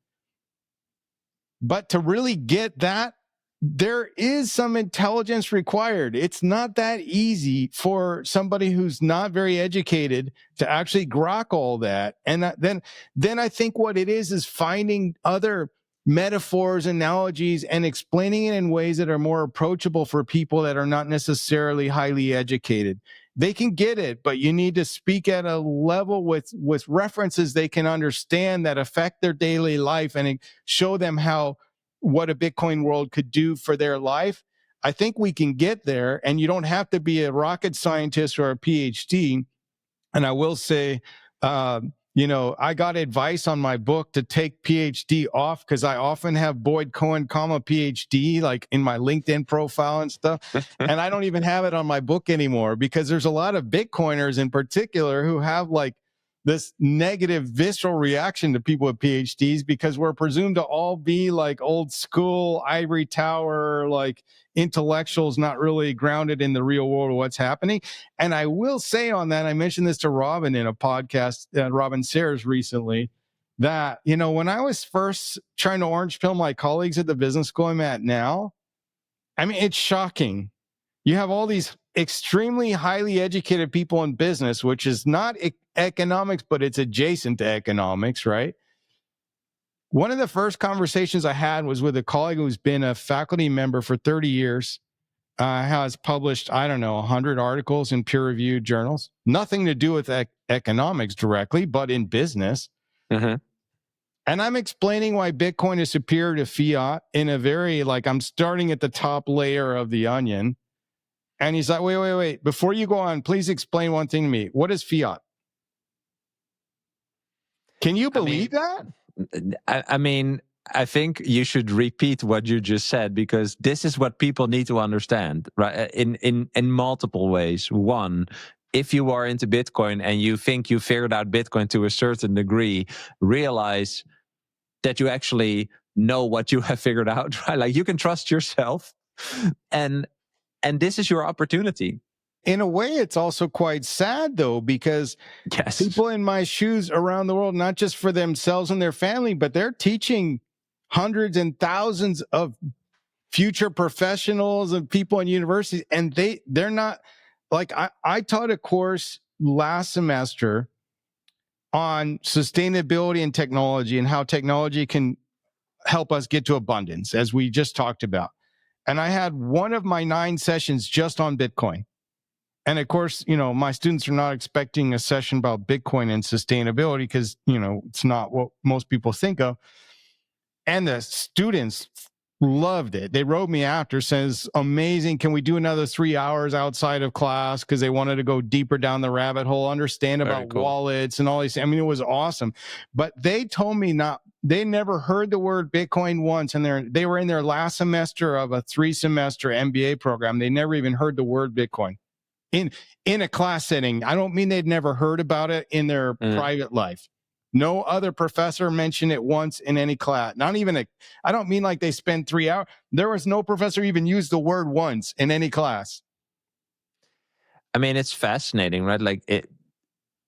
B: But to really get that, there is some intelligence required. It's not that easy for somebody who's not very educated to actually grok all that. And then I think what it is finding other metaphors, analogies, and explaining it in ways that are more approachable for people that are not necessarily highly educated. They can get it, but you need to speak at a level with references they can understand that affect their daily life, and show them what a Bitcoin world could do for their life. I think we can get there, and you don't have to be a rocket scientist or a PhD. And I will say, I got advice on my book to take PhD off, because I often have Boyd Cohen, PhD, like in my LinkedIn profile and stuff. And I don't even have it on my book anymore, because there's a lot of Bitcoiners in particular who have like this negative visceral reaction to people with PhDs, because we're presumed to all be like old school ivory tower, like intellectuals, not really grounded in the real world of what's happening. And I will say on that, I mentioned this to Robin in a podcast, Robin Sayers, recently, that, when I was first trying to orange pill my colleagues at the business school I'm at now, I mean, it's shocking. You have all these extremely highly educated people in business, which is not economics, but it's adjacent to economics, right? One of the first conversations I had was with a colleague who's been a faculty member for 30 years, has published, 100 articles in peer-reviewed journals. Nothing to do with economics directly, but in business. And I'm explaining why Bitcoin is superior to fiat in a very, I'm starting at the top layer of the onion. And he's like, wait. Before you go on, please explain one thing to me. What is fiat? Can you believe that?
A: I think you should repeat what you just said, because this is what people need to understand, right? In multiple ways. One, if you are into Bitcoin and you think you figured out Bitcoin to a certain degree, realize that you actually know what you have figured out, right? Like, you can trust yourself, and this is your opportunity.
B: In a way, it's also quite sad, though, because people in my shoes around the world, not just for themselves and their family, but they're teaching hundreds and thousands of future professionals and people in universities, and they're not like, I taught a course last semester on sustainability and technology, and how technology can help us get to abundance, as we just talked about. And I had one of my 9 sessions just on Bitcoin. And of course, my students are not expecting a session about Bitcoin and sustainability, because, it's not what most people think of. And the students loved it. They wrote me after, says, amazing. Can we do another 3 hours outside of class? Because they wanted to go deeper down the rabbit hole, understand
A: Very
B: about
A: cool.
B: wallets and all these. I mean, it was awesome. But they told me they never heard the word Bitcoin once. And they were in their last semester of a 3-semester MBA program. They never even heard the word Bitcoin in a class setting. I don't mean they'd never heard about it in their private life. No other professor mentioned it once in any class. I don't mean like they spent 3 hours. There was no professor even used the word once in any class.
A: I mean, it's fascinating, right? Like,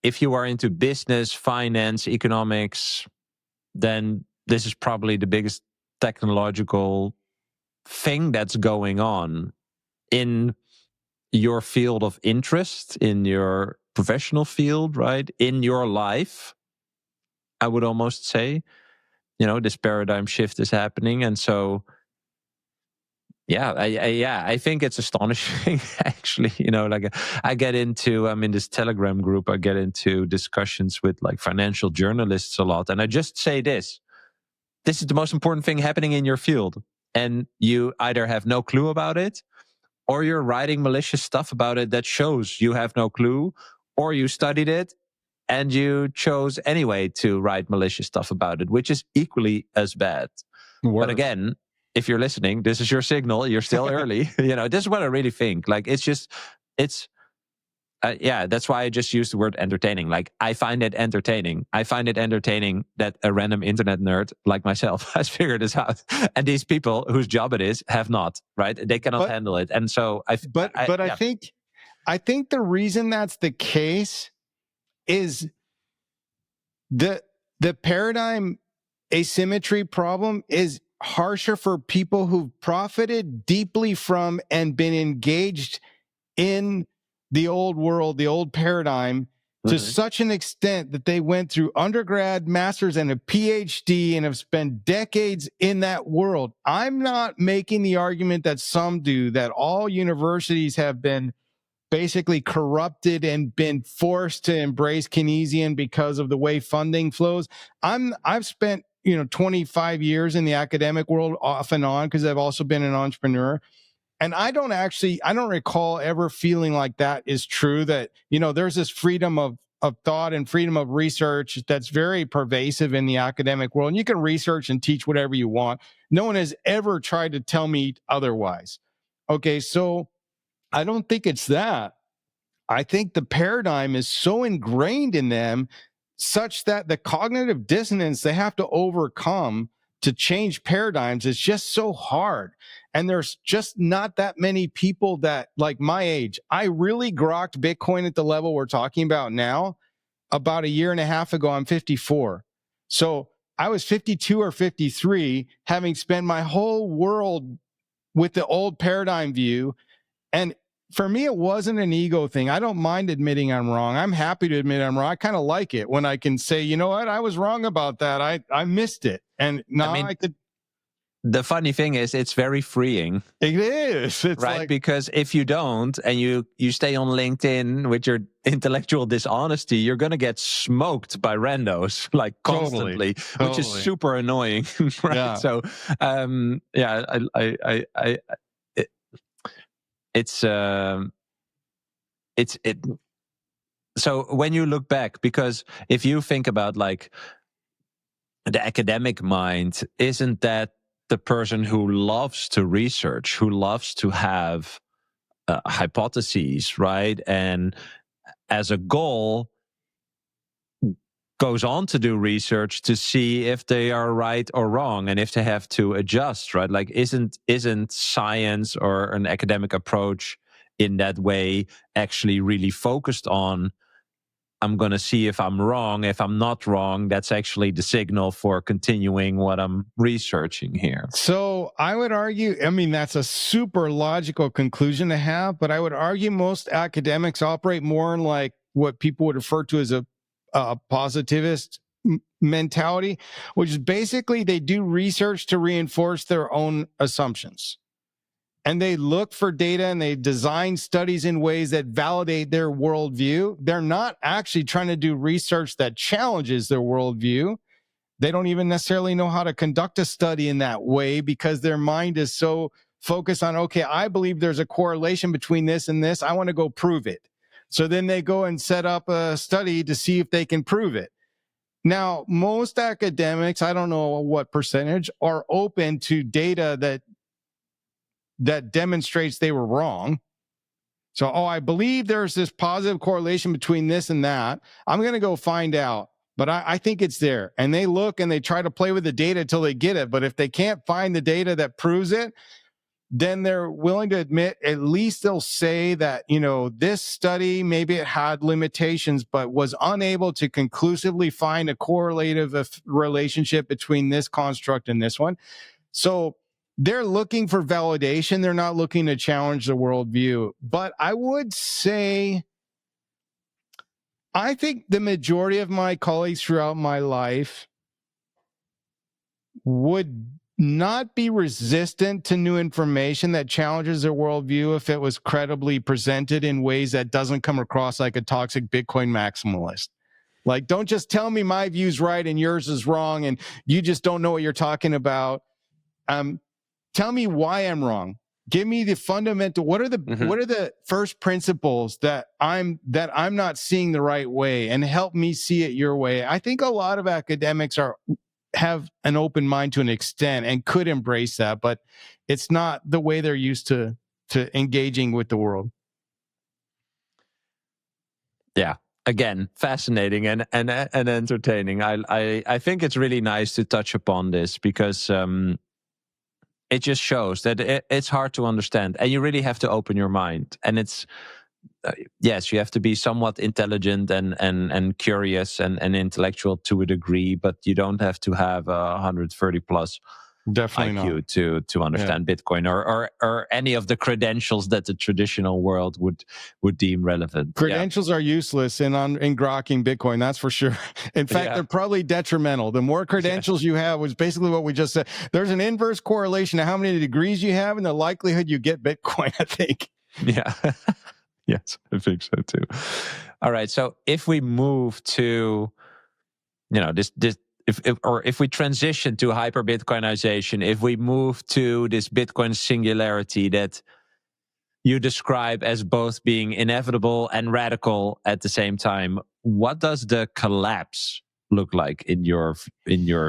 A: if you are into business, finance, economics, then this is probably the biggest technological thing that's going on in your field of interest, in your professional field, right? In your life, I would almost say, this paradigm shift is happening. And so, yeah, I think it's astonishing, actually. Like, I'm in this Telegram group, I get into discussions with like financial journalists a lot. And I just say this is the most important thing happening in your field. And you either have no clue about it, or you're writing malicious stuff about it that shows you have no clue, or you studied it and you chose anyway to write malicious stuff about it, which is equally as bad.
B: Worse.
A: But again, if you're listening, this is your signal. You're still early. This is what I really think. Like, that's why I just use the word entertaining. Like, I find it entertaining. I find it entertaining that a random internet nerd like myself has figured this out, and these people whose job it is have not. Right? They cannot handle it, and so I
B: think the reason that's the case is the paradigm asymmetry problem is harsher for people who've profited deeply from and been engaged in the old world, the old paradigm, to such an extent that they went through undergrad, master's, and a Ph.D. and have spent decades in that world. I'm not making the argument that some do, that all universities have been basically corrupted and been forced to embrace Keynesian because of the way funding flows. I've spent 25 years in the academic world off and on, because I've also been an entrepreneur. And I don't recall ever feeling like that is true, that, there's this freedom of thought and freedom of research that's very pervasive in the academic world. And you can research and teach whatever you want. No one has ever tried to tell me otherwise. Okay, so I don't think it's that. I think the paradigm is so ingrained in them such that the cognitive dissonance they have to overcome to change paradigms is just so hard. And there's just not that many people that, like my age, I really grokked Bitcoin at the level we're talking about now about a year and a half ago. I'm 54. So I was 52 or 53, having spent my whole world with the old paradigm view. And for me, it wasn't an ego thing. I don't mind admitting I'm wrong. I'm happy to admit I'm wrong. I kind of like it when I can say, you know what, I was wrong about that. I missed it. And now I could.
A: The funny thing is, it's very freeing.
B: It is. It's
A: right? Because if you don't, and you stay on LinkedIn with your intellectual dishonesty, you're going to get smoked by randos, like, constantly, which is super annoying, right?
B: Yeah.
A: So, so when you look back, because if you think about like the academic mind, isn't that the person who loves to research, who loves to have hypotheses, right? And as a goal, goes on to do research to see if they are right or wrong, and if they have to adjust, right? Like, isn't science or an academic approach in that way actually really focused on, I'm going to see if I'm wrong. If I'm not wrong, that's actually the signal for continuing what I'm researching here.
B: So I would argue, I mean, that's a super logical conclusion to have, but I would argue most academics operate more in like what people would refer to as a positivist mentality, which is basically they do research to reinforce their own assumptions. And they look for data and they design studies in ways that validate their worldview. They're not actually trying to do research that challenges their worldview. they don't even necessarily know how to conduct a study in that way because their mind is so focused on, okay, I believe there's a correlation between this and this. I want to go prove it. So then they go and set up a study to see if they can prove it. Now, most academics, I don't know what percentage, are open to data that demonstrates they were wrong. So, I believe there's this positive correlation between this and that. I'm going to go find out, but I think it's there. And they look and they try to play with the data until they get it. But if they can't find the data that proves it, then they're willing to admit, at least they'll say that, this study, maybe it had limitations, but was unable to conclusively find a correlative relationship between this construct and this one. So they're looking for validation. They're not looking to challenge the worldview. But I would say, I think the majority of my colleagues throughout my life would not be resistant to new information that challenges their worldview if it was credibly presented in ways that doesn't come across like a toxic Bitcoin maximalist. Like, don't just tell me my view's right and yours is wrong and you just don't know what you're talking about. Tell me why I'm wrong. Give me the fundamental. What are the first principles that I'm not seeing the right way, and help me see it your way. I think a lot of academics have an open mind to an extent and could embrace that, but it's not the way they're used to engaging with the world.
A: Yeah. Again, fascinating and entertaining. I think it's really nice to touch upon this because it just shows that it's hard to understand, and you really have to open your mind. And it's yes, you have to be somewhat intelligent and curious and intellectual to a degree, but you don't have to have 130 plus
B: Definitely
A: IQ to understand Bitcoin or any of the credentials that the traditional world would deem relevant.
B: Credentials are useless in grokking Bitcoin, that's for sure. In fact, they're probably detrimental. The more credentials you have, was basically what we just said. There's an inverse correlation to how many degrees you have and the likelihood you get Bitcoin, I think.
A: Yeah. Yes, I think so too. All right. So if we move to, this if we transition to hyper Bitcoinization, if we move to this Bitcoin singularity that you describe as both being inevitable and radical at the same time, what does the collapse look like in your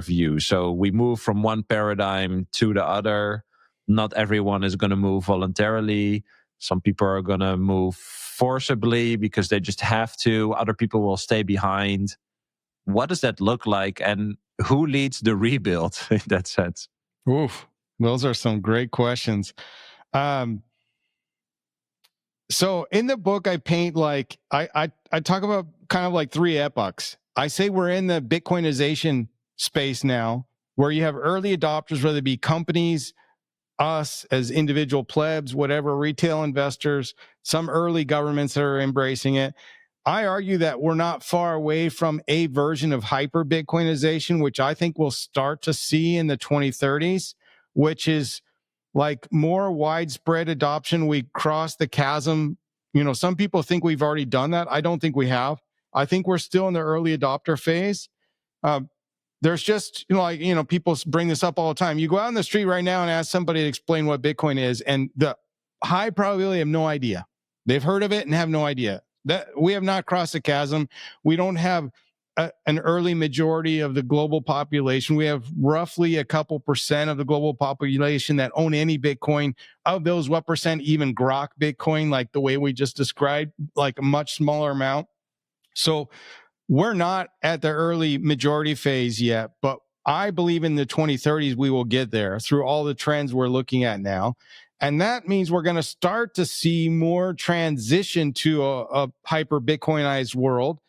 A: view? So we move from one paradigm to the other. Not everyone is going to move voluntarily. Some people are going to move forcibly because they just have to. Other people will stay behind. What does that look like, and who leads the rebuild in that sense?
B: Oof, those are some great questions. So in the book, I paint I talk about kind of like three epochs. I say we're in the Bitcoinization space now, where you have early adopters, whether it be companies, us as individual plebs, whatever, retail investors, some early governments that are embracing it. I argue that we're not far away from a version of hyper Bitcoinization, which I think we'll start to see in the 2030s, which is like more widespread adoption. We cross the chasm. Some people think we've already done that. I don't think we have. I think we're still in the early adopter phase. There's just, people bring this up all the time. You go out in the street right now and ask somebody to explain what Bitcoin is, and the high probability have no idea. They've heard of it and have no idea. That we have not crossed the chasm. We don't have an early majority of the global population. We have roughly a couple percent of the global population that own any Bitcoin. Of those, what percent even grok Bitcoin, like the way we just described, like a much smaller amount. So we're not at the early majority phase yet, but I believe in the 2030s, we will get there through all the trends we're looking at now. And that means we're going to start to see more transition to a hyper Bitcoinized world.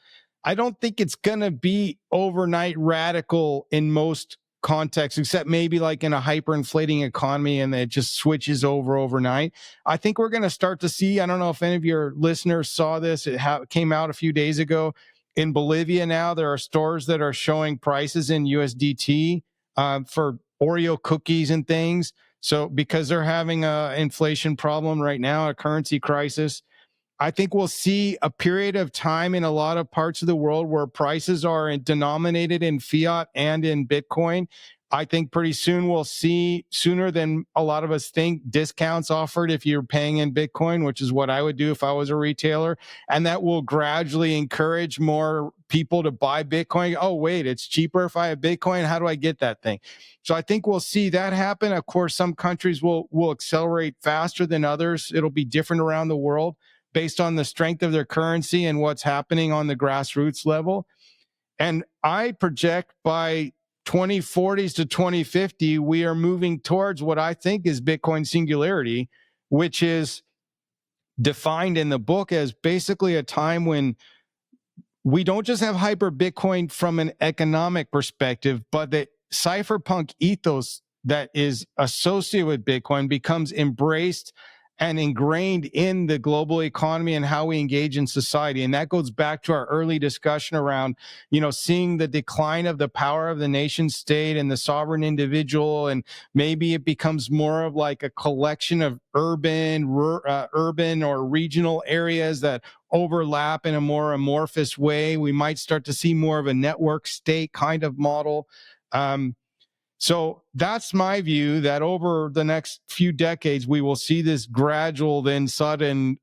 B: I don't think it's going to be overnight radical in most contexts, except maybe like in a hyperinflating economy and it just switches over overnight. I think we're going to start to see, I don't know if any of your listeners saw this, it came out a few days ago. In Bolivia now, there are stores that are showing prices in USDT for Oreo cookies and things. So because they're having an inflation problem right now, a currency crisis. I think we'll see a period of time in a lot of parts of the world where prices are denominated in fiat and in Bitcoin. I think pretty soon we'll see, sooner than a lot of us think, discounts offered if you're paying in Bitcoin, which is what I would do if I was a retailer. And that will gradually encourage more people to buy Bitcoin. Oh, wait, it's cheaper if I have Bitcoin. How do I get that thing? So I think we'll see that happen. Of course, some countries will accelerate faster than others. It'll be different around the world based on the strength of their currency and what's happening on the grassroots level. And I project by 2040s to 2050, we are moving towards what I think is Bitcoin singularity, which is defined in the book as basically a time when we don't just have hyper Bitcoin from an economic perspective, but the cypherpunk ethos that is associated with Bitcoin becomes embraced and ingrained in the global economy and how we engage in society. And that goes back to our early discussion around, seeing the decline of the power of the nation state and the sovereign individual. And maybe it becomes more of like a collection of urban or regional areas that overlap in a more amorphous way. We might start to see more of a network state kind of model. So that's my view, that over the next few decades, we will see this gradual, then sudden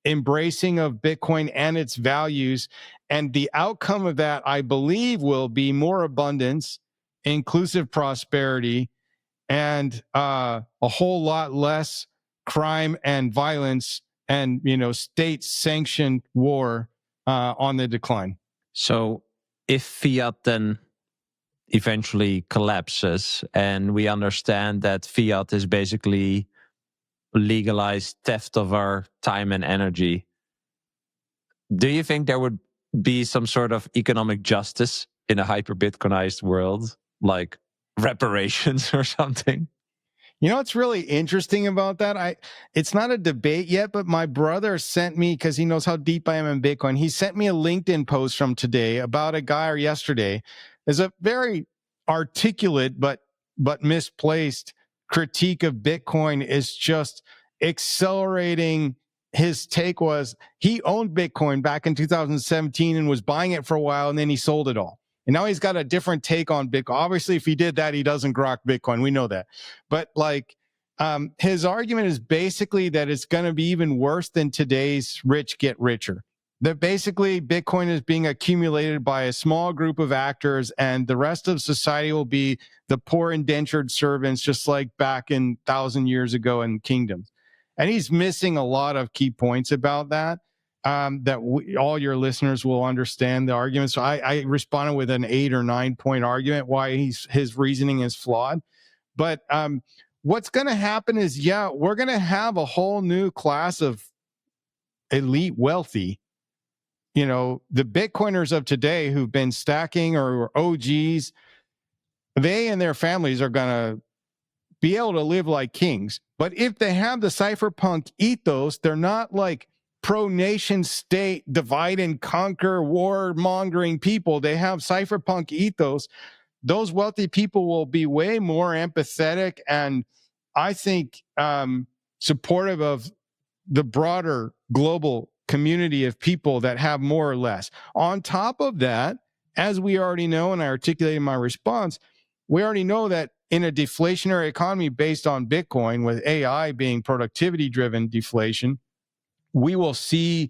B: embracing of Bitcoin and its values. And the outcome of that, I believe, will be more abundance, inclusive prosperity, and a whole lot less crime and violence and, state-sanctioned war on the decline.
A: So if fiat then eventually collapses, and we understand that fiat is basically legalized theft of our time and energy, do you think there would be some sort of economic justice in a hyper Bitcoinized world, like reparations or something?
B: What's really interesting about that? It's not a debate yet, but my brother sent me, because he knows how deep I am in Bitcoin. He sent me a LinkedIn post from today about a guy, or yesterday. There's a very articulate but misplaced critique of Bitcoin is just accelerating. His take was he owned Bitcoin back in 2017 and was buying it for a while, and then he sold it all. And now he's got a different take on Bitcoin. Obviously, if he did that, he doesn't grok Bitcoin. We know that. But his argument is basically that it's going to be even worse than today's rich get richer. That basically Bitcoin is being accumulated by a small group of actors, and the rest of society will be the poor indentured servants, just like back in 1,000 years ago in kingdoms. And he's missing a lot of key points about that. All your listeners will understand the argument. So I responded with an 8 or 9 point argument why his reasoning is flawed. But what's going to happen is, we're going to have a whole new class of elite wealthy. The Bitcoiners of today who've been stacking or OGs, they and their families are going to be able to live like kings. But if they have the cypherpunk ethos, they're not like pro-nation state, divide and conquer, war-mongering people. They have cypherpunk ethos. Those wealthy people will be way more empathetic and, I think, supportive of the broader global community of people that have more or less. On top of that, as we already know, and I articulated in my response, we already know that in a deflationary economy based on Bitcoin, with AI being productivity-driven deflation, we will see,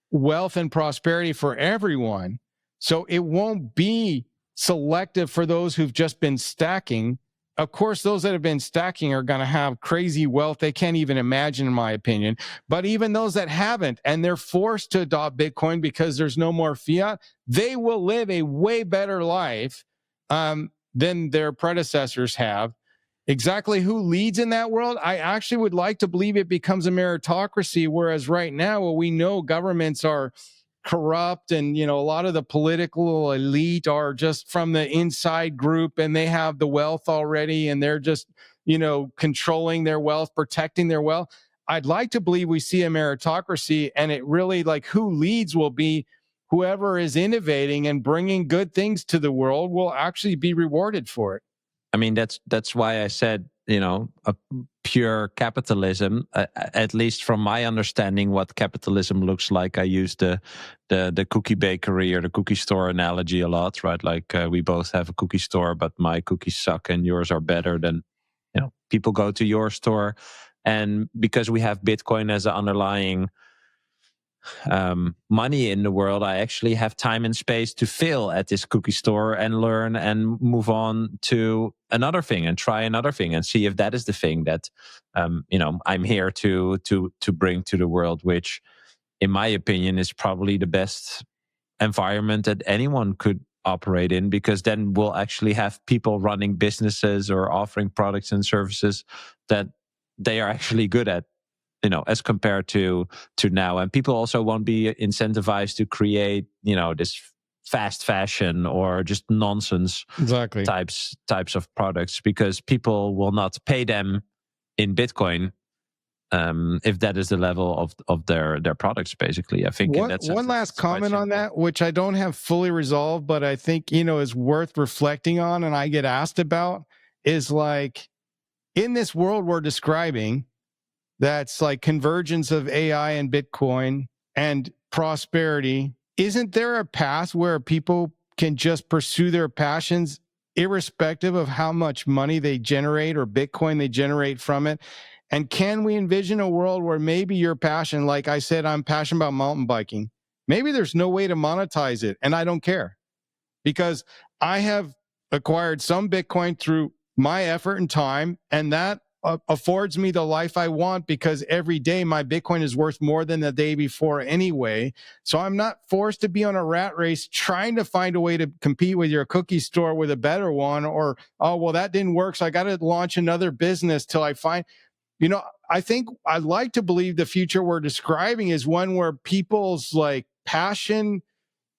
B: wealth and prosperity for everyone. So it won't be selective for those who've just been stacking. Of course, those that have been stacking are going to have crazy wealth they can't even imagine, in my opinion. But even those that haven't, and they're forced to adopt Bitcoin because there's no more fiat, they will live a way better life than their predecessors have. Exactly who leads in that world? I actually would like to believe it becomes a meritocracy, whereas right now, well, we know governments are corrupt, and a lot of the political elite are just from the inside group, and they have the wealth already, and they're just controlling their wealth, protecting their wealth. I'd like to believe we see a meritocracy, and it really, like, who leads will be whoever is innovating and bringing good things to the world will actually be rewarded for it.
A: I mean, that's why I said a pure capitalism, at least from my understanding what capitalism looks like. I use the cookie bakery or the cookie store analogy a lot, right? Like we both have a cookie store, but my cookies suck and yours are better. Than people go to your store. And because we have Bitcoin as an underlying money in the world, I actually have time and space to fail at this cookie store and learn and move on to another thing and try another thing and see if that is the thing that I'm here to bring to the world, which in my opinion is probably the best environment that anyone could operate in, because then we'll actually have people running businesses or offering products and services that they are actually good at, as compared to now. And people also won't be incentivized to create, this fast fashion or just nonsense
B: Exactly.
A: types of products, because people will not pay them in Bitcoin if that is the level of their products. Basically, I think in that sense,
B: One last
A: it's quite
B: comment on
A: simple.
B: that, which I don't have fully resolved, but I think, is worth reflecting on, and I get asked about, is like, in this world we're describing, that's like convergence of AI and Bitcoin and prosperity, isn't there a path where people can just pursue their passions irrespective of how much money they generate or Bitcoin they generate from it? And can we envision a world where maybe your passion, like I said, I'm passionate about mountain biking, maybe there's no way to monetize it and I don't care, because I have acquired some Bitcoin through my effort and time, and that affords me the life I want, because every day my Bitcoin is worth more than the day before anyway. So I'm not forced to be on a rat race trying to find a way to compete with your cookie store with a better one, or, oh, well, that didn't work, so I got to launch another business till I find, I think I'd like to believe the future we're describing is one where people's like passion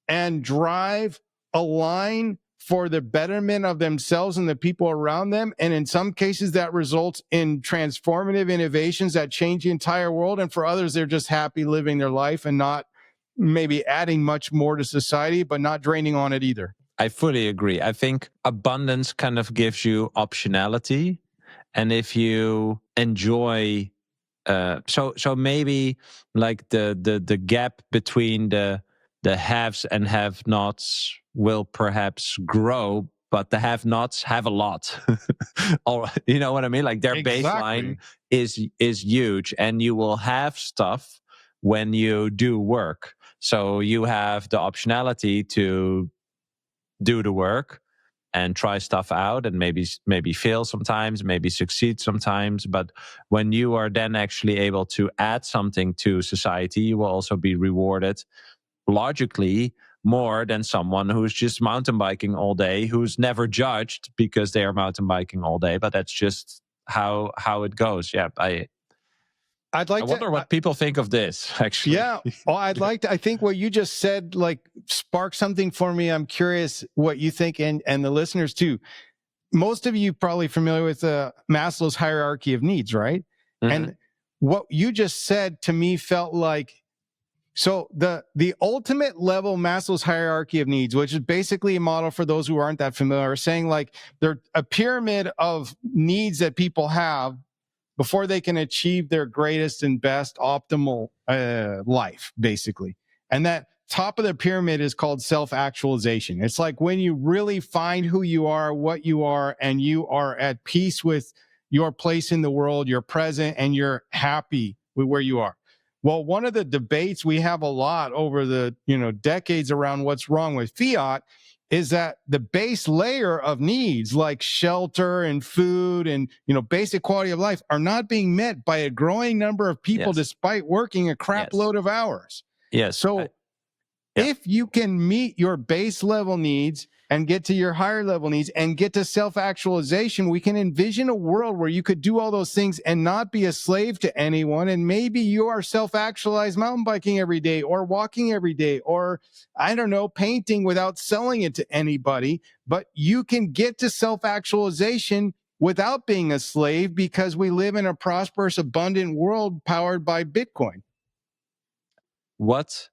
B: and drive align for the betterment of themselves and the people around them. And in some cases, that results in transformative innovations that change the entire world. And for others, they're just happy living their life and not maybe adding much more to society, but not draining on it either.
A: I fully agree. I think abundance kind of gives you optionality. And if you enjoy, so maybe like the gap between the haves and have nots will perhaps grow, but the have nots have a lot. Or you know what I mean? Like their baseline
B: Exactly.
A: is huge, and you will have stuff when you do work. So you have the optionality to do the work and try stuff out, and maybe fail sometimes, maybe succeed sometimes. But when you are then actually able to add something to society, you will also be rewarded logically more than someone who's just mountain biking all day, who's never judged because they are mountain biking all day. But that's just how it goes. Yeah,
B: I'd
A: I
B: like to.
A: wonder what people think of this, actually.
B: Yeah. Oh, I think what you just said, like, sparked something for me. I'm curious what you think, and the listeners too. Most of you probably familiar with Maslow's hierarchy of needs, right?
A: Mhm.
B: And what you just said to me felt like, so the ultimate level Maslow's hierarchy of needs, which is basically a model for those who aren't that familiar, saying like they're a pyramid of needs that people have before they can achieve their greatest and best optimal life, basically. And that top of the pyramid is called self-actualization. It's like when you really find who you are, what you are, and you are at peace with your place in the world, you're present, and you're happy with where you are. Well, one of the debates we have a lot over the decades around what's wrong with fiat is that the base layer of needs like shelter and food and basic quality of life are not being met by a growing number of people,
A: Yes.
B: despite working a crap
A: Yes.
B: load of hours.
A: Yes.
B: So
A: Yeah.
B: if you can meet your base level needs and get to your higher level needs and get to self-actualization, we can envision a world where you could do all those things and not be a slave to anyone. And maybe you are self-actualized mountain biking every day, or walking every day, or I don't know, painting without selling it to anybody. But you can get to self-actualization without being a slave, because we live in a prosperous, abundant world powered by Bitcoin.
A: What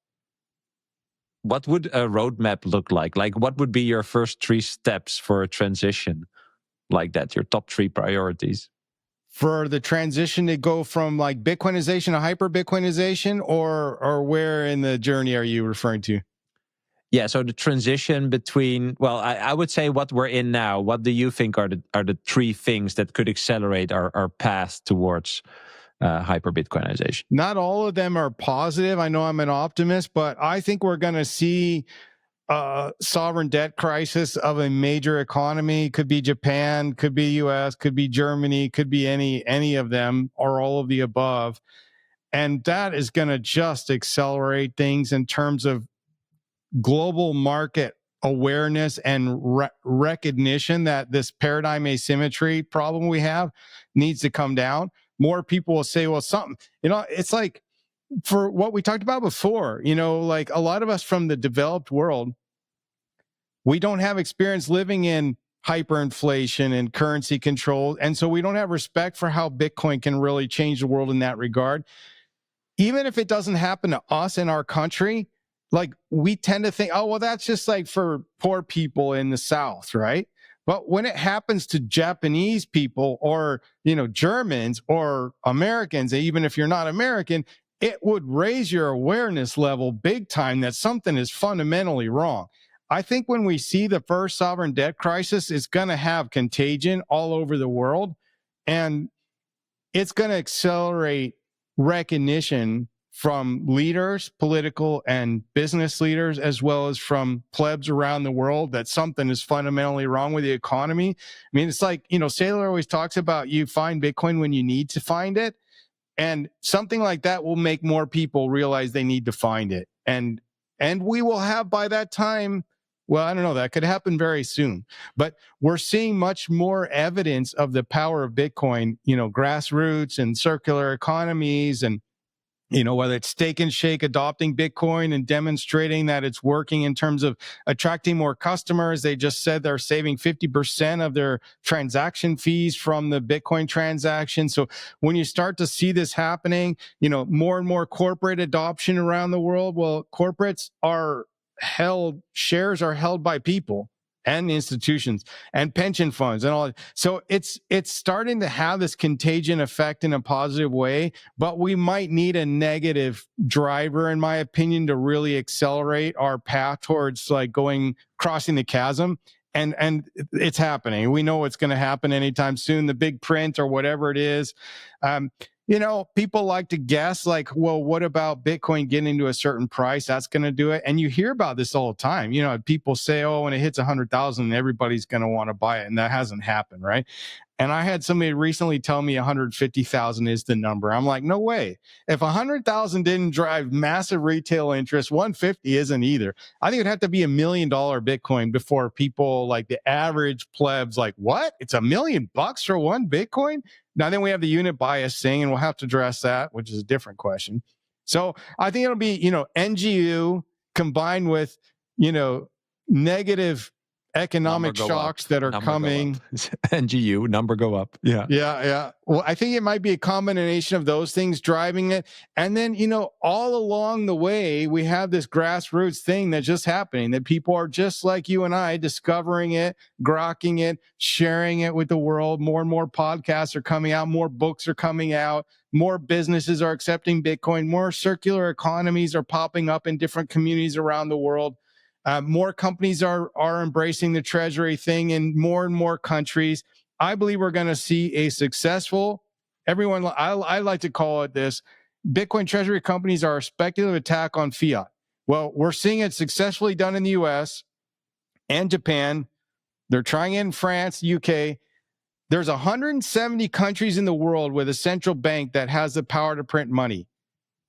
A: would a roadmap look like? Like, what would be your first 3 steps for a transition like that? Your top 3 priorities?
B: for the transition to go from like Bitcoinization to hyper Bitcoinization, or where in the journey are you referring to?
A: Yeah, so the transition between, well, I would say what we're in now. What do you think are the three things that could accelerate our path towards hyper Bitcoinization?
B: Not all of them are positive. I know I'm an optimist, but I think we're going to see sovereign debt crisis of a major economy. Could be Japan, could be US, could be Germany, could be any of them or all of the above. And that is going to just accelerate things in terms of global market awareness and recognition that this paradigm asymmetry problem we have needs to come down. More people will say, well, something, it's like for what we talked about before, like a lot of us from the developed world, we don't have experience living in hyperinflation and currency control. And so we don't have respect for how Bitcoin can really change the world in that regard. Even if it doesn't happen to us in our country, like we tend to think, oh, well, that's just like for poor people in the South, right? But when it happens to Japanese people or, Germans or Americans, even if you're not American, it would raise your awareness level big time that something is fundamentally wrong. I think when we see the first sovereign debt crisis, it's going to have contagion all over the world. And it's going to accelerate recognition from leaders, political and business leaders, as well as from plebs around the world that something is fundamentally wrong with the economy. I mean, it's like, Saylor always talks about you find Bitcoin when you need to find it. And something like that will make more people realize they need to find it. And we will have by that time, well, I don't know, that could happen very soon. But we're seeing much more evidence of the power of Bitcoin, grassroots and circular economies, and whether it's Steak and Shake adopting Bitcoin and demonstrating that it's working in terms of attracting more customers. They just said they're saving 50% of their transaction fees from the Bitcoin transaction. So when you start to see this happening, more and more corporate adoption around the world, well, shares are held by people and institutions and pension funds and all that. So it's starting to have this contagion effect in a positive way, but we might need a negative driver, in my opinion, to really accelerate our path towards like crossing the chasm. And it's happening. We know it's going to happen anytime soon. The big print or whatever it is. People like to guess like, well, what about Bitcoin getting to a certain price? That's going to do it. And you hear about this all the time. People say, oh, when it hits 100,000, everybody's going to want to buy it. And that hasn't happened, right? And I had somebody recently tell me 150,000 is the number. I'm like, no way. If 100,000 didn't drive massive retail interest, 150 isn't either. I think it'd have to be $1 million Bitcoin before people like the average plebs like, what? It's $1 million for one Bitcoin? Now then we have the unit bias thing, and we'll have to address that, which is a different question. So I think it'll be, NGU combined with, negative economic shocks that are coming.
A: NGU, number go up. Yeah.
B: Yeah. Well, I think it might be a combination of those things driving it. And then, all along the way, we have this grassroots thing that's just happening, that people are just like you and I discovering it, grokking it, sharing it with the world. More and more podcasts are coming out. More books are coming out. More businesses are accepting Bitcoin. More circular economies are popping up in different communities around the world. More companies are embracing the treasury thing in more and more countries. I believe we're going to see a successful, I like to call it this, Bitcoin treasury companies are a speculative attack on fiat. Well, we're seeing it successfully done in the US and Japan. They're trying it in France, UK. There's 170 countries in the world with a central bank that has the power to print money.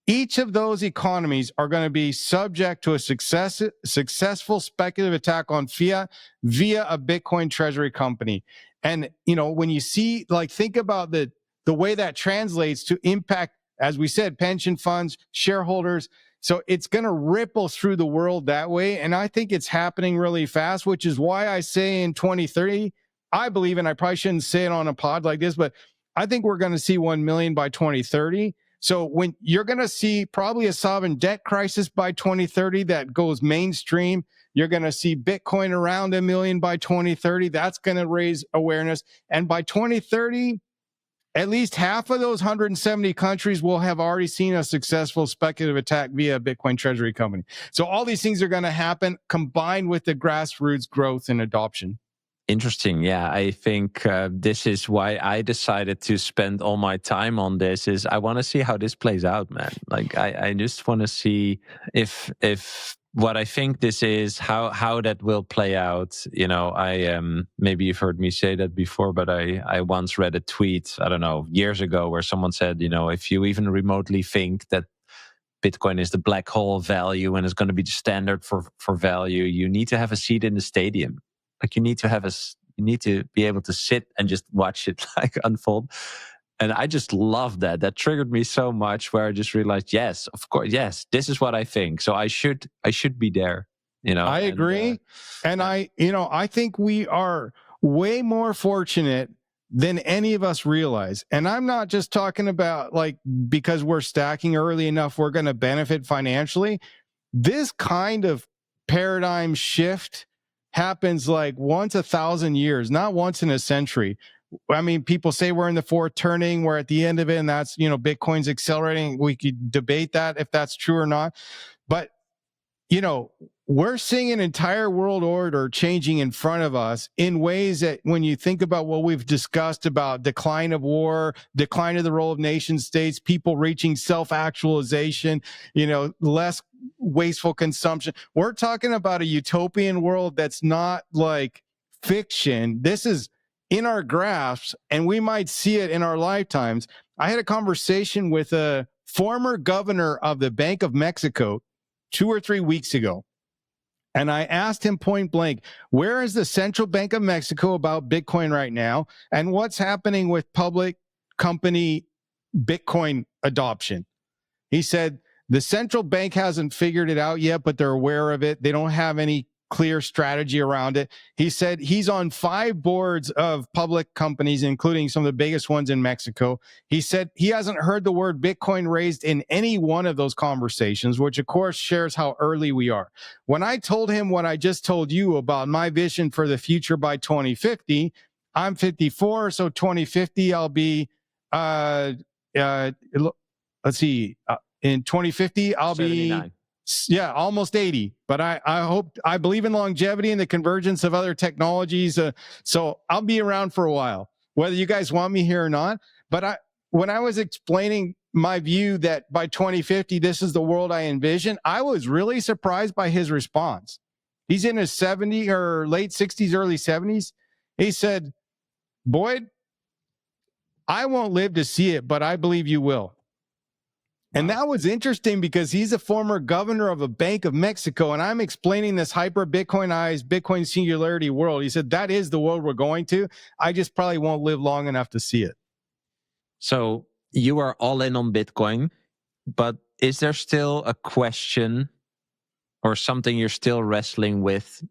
B: Each of those economies are going to be subject to a successful speculative attack on fiat via a Bitcoin treasury company. And, when you see, think about the way that translates to impact, as we said, pension funds, shareholders. So it's going to ripple through the world that way. And I think it's happening really fast, which is why I say in 2030, I believe, and I probably shouldn't say it on a pod like this, but I think we're going to see 1 million by 2030. So when you're going to see probably a sovereign debt crisis by 2030 that goes mainstream, you're going to see Bitcoin around 1 million by 2030. That's going to raise awareness. And by 2030, at least half of those 170 countries will have already seen a successful speculative attack via a Bitcoin treasury company. So all these things are going to happen combined with the grassroots growth and adoption.
A: Interesting. Yeah, I think this is why I decided to spend all my time on this. Is I want to see how this plays out, man. Like I just want to see if what I think this is, how that will play out. You know, I maybe you've heard me say that before, but I once read a tweet, I don't know, years ago, where someone said, you know, if you even remotely think that Bitcoin is the black hole of value and is going to be the standard for value, you need to have a seat in the stadium. Like you need to be able to sit and just watch it like unfold. And I just love that. That triggered me so much, where I just realized, yes, of course, yes, this is what I think. So I should be there. You know,
B: I agree. And yeah. I think we are way more fortunate than any of us realize. And I'm not just talking about like because we're stacking early enough, we're going to benefit financially. This kind of paradigm shift happens like once 1,000 years, not once in a century. I mean, people say we're in the fourth turning, we're at the end of it, and that's, Bitcoin's accelerating. We could debate that if that's true or not. But, we're seeing an entire world order changing in front of us in ways that when you think about what we've discussed about decline of war, decline of the role of nation states, people reaching self-actualization, less wasteful consumption. We're talking about a utopian world that's not like fiction. This is in our grasp, and we might see it in our lifetimes. I had a conversation with a former governor of the Bank of Mexico 2 or 3 weeks ago. And I asked him point blank, where is the Central Bank of Mexico about Bitcoin right now? And what's happening with public company Bitcoin adoption? He said, the central bank hasn't figured it out yet, but they're aware of it. They don't have any clear strategy around it. He said he's on 5 boards of public companies, including some of the biggest ones in Mexico. He said he hasn't heard the word Bitcoin raised in any one of those conversations, which of course shares how early we are. When I told him what I just told you about my vision for the future by 2050, I'm 54, so 2050 I'll be, let's see, in 2050 I'll
A: 79.
B: be almost 80. But I believe in longevity and the convergence of other technologies. So I'll be around for a while, whether you guys want me here or not. But when I was explaining my view that by 2050, this is the world I envision, I was really surprised by his response. He's in his 70s or late 60s, early 70s. He said, Boyd, I won't live to see it, but I believe you will. And that was interesting because he's a former governor of a Bank of Mexico, and I'm explaining this hyper-Bitcoinized, Bitcoin singularity world. He said, that is the world we're going to. I just probably won't live long enough to see it.
A: So you are all in on Bitcoin, but is there still a question or something you're still wrestling with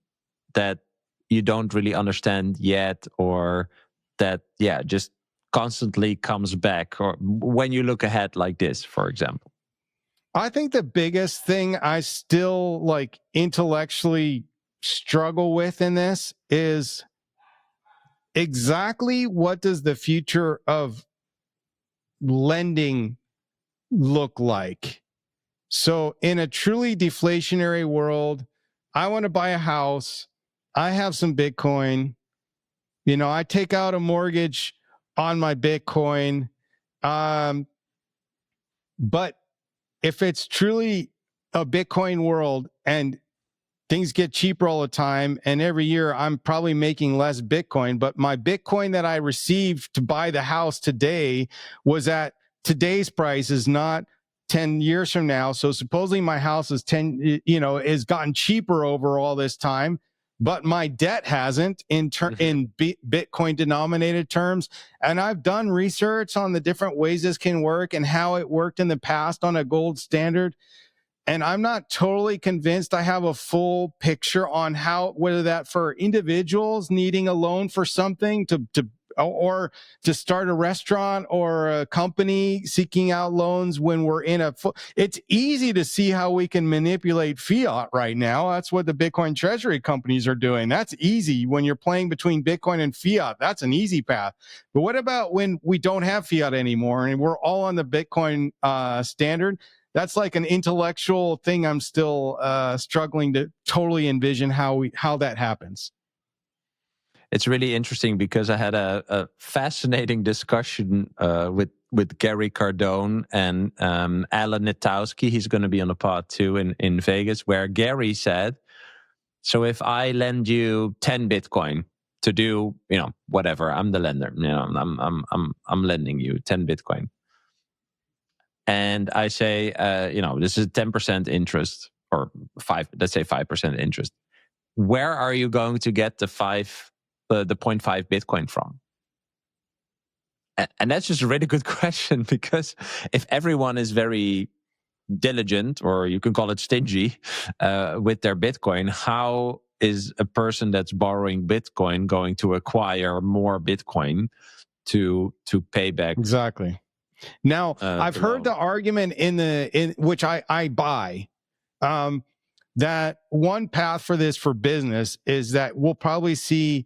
A: that you don't really understand yet, or that, just constantly comes back, or when you look ahead like this, for example?
B: I think the biggest thing I still like intellectually struggle with in this is exactly what does the future of lending look like? So in a truly deflationary world, I want to buy a house. I have some Bitcoin. I take out a mortgage on my Bitcoin. But if it's truly a Bitcoin world and things get cheaper all the time, and every year I'm probably making less Bitcoin, but my Bitcoin that I received to buy the house today was at today's price, is not 10 years from now. So supposedly my house is has gotten cheaper over all this time, but my debt hasn't in Bitcoin denominated terms. And I've done research on the different ways this can work and how it worked in the past on a gold standard. And I'm not totally convinced I have a full picture on whether that for individuals needing a loan for something to or to start a restaurant or a company seeking out loans when we're in it's easy to see how we can manipulate fiat right now. That's what the Bitcoin treasury companies are doing. That's easy. When you're playing between Bitcoin and fiat, that's an easy path. But what about when we don't have fiat anymore and we're all on the Bitcoin standard? That's like an intellectual thing I'm still struggling to totally envision how that happens.
A: It's really interesting because I had a fascinating discussion with Gary Cardone and Alan Netowski. He's going to be on the pod too in Vegas, where Gary said, so if I lend you 10 Bitcoin to do, whatever, I'm the lender, I'm lending you 10 Bitcoin. And I say, this is 10% interest or let's say 5% interest. Where are you going to get the 0.5 Bitcoin from? And that's just a really good question, because if everyone is very diligent, or you can call it stingy, with their Bitcoin, how is a person that's borrowing Bitcoin going to acquire more Bitcoin to pay back?
B: Exactly. Now, I've heard the argument in which I buy, that one path for this for business is that we'll probably see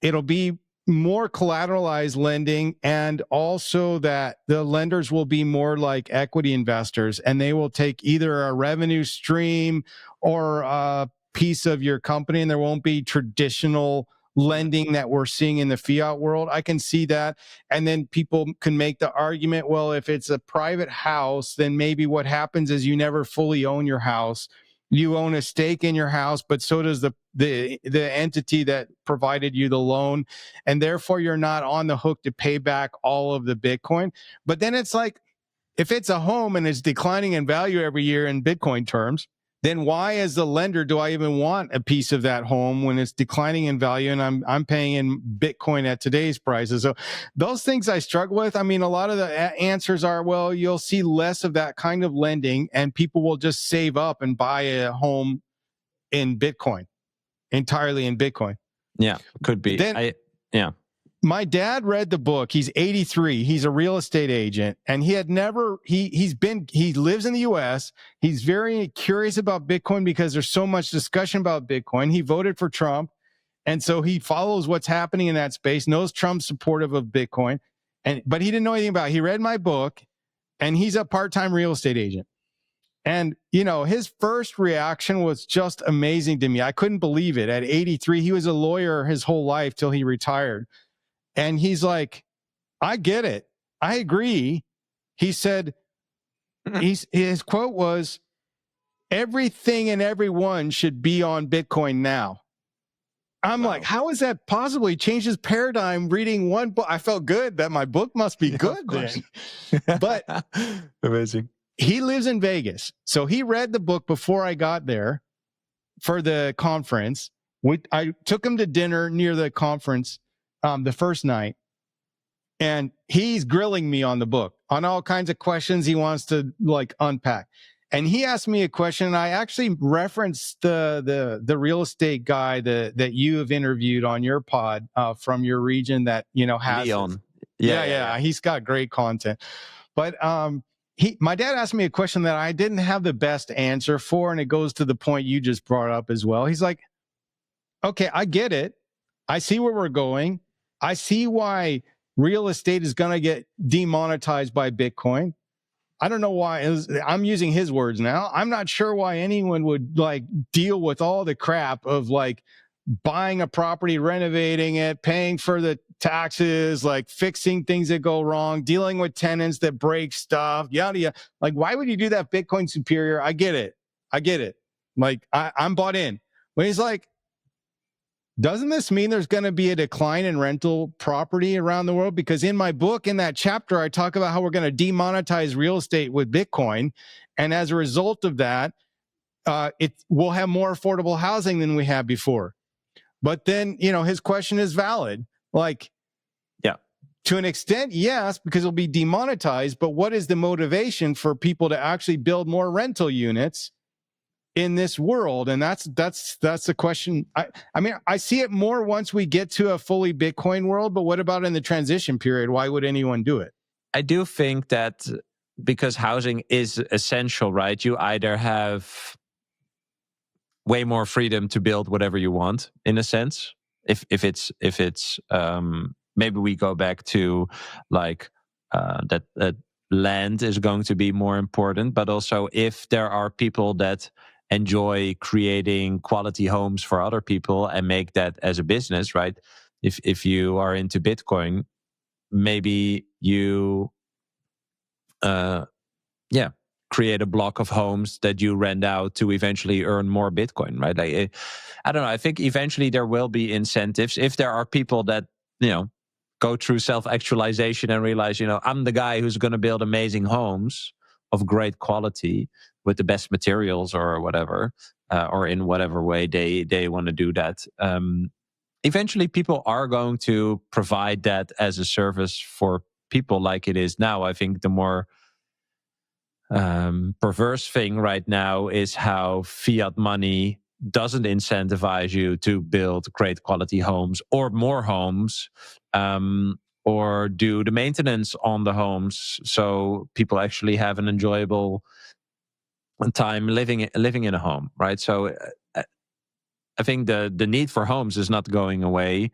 B: it'll be more collateralized lending, and also that the lenders will be more like equity investors, and they will take either a revenue stream or a piece of your company, and there won't be traditional lending that we're seeing in the fiat world. I can see that. And then people can make the argument, well, if it's a private house, then maybe what happens is you never fully own your house. You own a stake in your house, but so does the entity that provided you the loan, and therefore you're not on the hook to pay back all of the Bitcoin. But then it's like, if it's a home and it's declining in value every year in Bitcoin terms, then why, as the lender, do I even want a piece of that home when it's declining in value and I'm paying in Bitcoin at today's prices? So those things I struggle with. I mean, a lot of the answers are, well, you'll see less of that kind of lending, and people will just save up and buy a home in Bitcoin, entirely in Bitcoin.
A: Yeah, could be.
B: My dad read the book. He's 83. He's a real estate agent, and he lives in the US. He's very curious about Bitcoin because there's so much discussion about Bitcoin. He voted for Trump, and so he follows what's happening in that space, knows Trump's supportive of Bitcoin, but he didn't know anything about it. He read my book, and he's a part-time real estate agent. And, his first reaction was just amazing to me. I couldn't believe it. At 83, he was a lawyer his whole life till he retired. And he's like, I get it. I agree. He said, his quote was, everything and everyone should be on Bitcoin now. I'm like, how is that possibly changed his paradigm reading one book? I felt good that my book must be good then. But
A: amazing.
B: He lives in Vegas. So he read the book before I got there for the conference. I took him to dinner near the conference the first night, and he's grilling me on the book on all kinds of questions he wants to unpack. And he asked me a question, and I actually referenced the real estate guy that you have interviewed on your pod from your region that has
A: Leon.
B: Yeah. He's got great content. But my dad asked me a question that I didn't have the best answer for, and it goes to the point you just brought up as well. He's like, okay, I get it. I see where we're going. I see why real estate is going to get demonetized by Bitcoin. I don't know why. I'm using his words now. I'm not sure why anyone would deal with all the crap of buying a property, renovating it, paying for the taxes, fixing things that go wrong, dealing with tenants that break stuff, yada yada. Why would you do that? Bitcoin superior. I get it. I'm bought in. But he's like, doesn't this mean there's going to be a decline in rental property around the world? Because in my book, in that chapter, I talk about how we're going to demonetize real estate with Bitcoin. And as a result of that, we'll have more affordable housing than we had before. But then, his question is valid. To an extent, yes, because it'll be demonetized. But what is the motivation for people to actually build more rental units in this world? And that's the question. I mean, I see it more once we get to a fully Bitcoin world, but what about in the transition period? Why would anyone do it?
A: I do think that because housing is essential, right? You either have way more freedom to build whatever you want, in a sense. If it's maybe we go back to like that land is going to be more important, but also if there are people that enjoy creating quality homes for other people and make that as a business, right? If you are into Bitcoin, maybe you yeah, create a block of homes that you rent out to eventually earn more Bitcoin, right? Like, I don't know. I think eventually there will be incentives if there are people that, go through self-actualization and realize, I'm the guy who's going to build amazing homes of great quality with the best materials or whatever, or in whatever way they want to do that. Eventually people are going to provide that as a service for people like it is now. I think the more perverse thing right now is how fiat money doesn't incentivize you to build great quality homes or more homes, or do the maintenance on the homes so people actually have an enjoyable time living in a home, right? So I think the need for homes is not going away.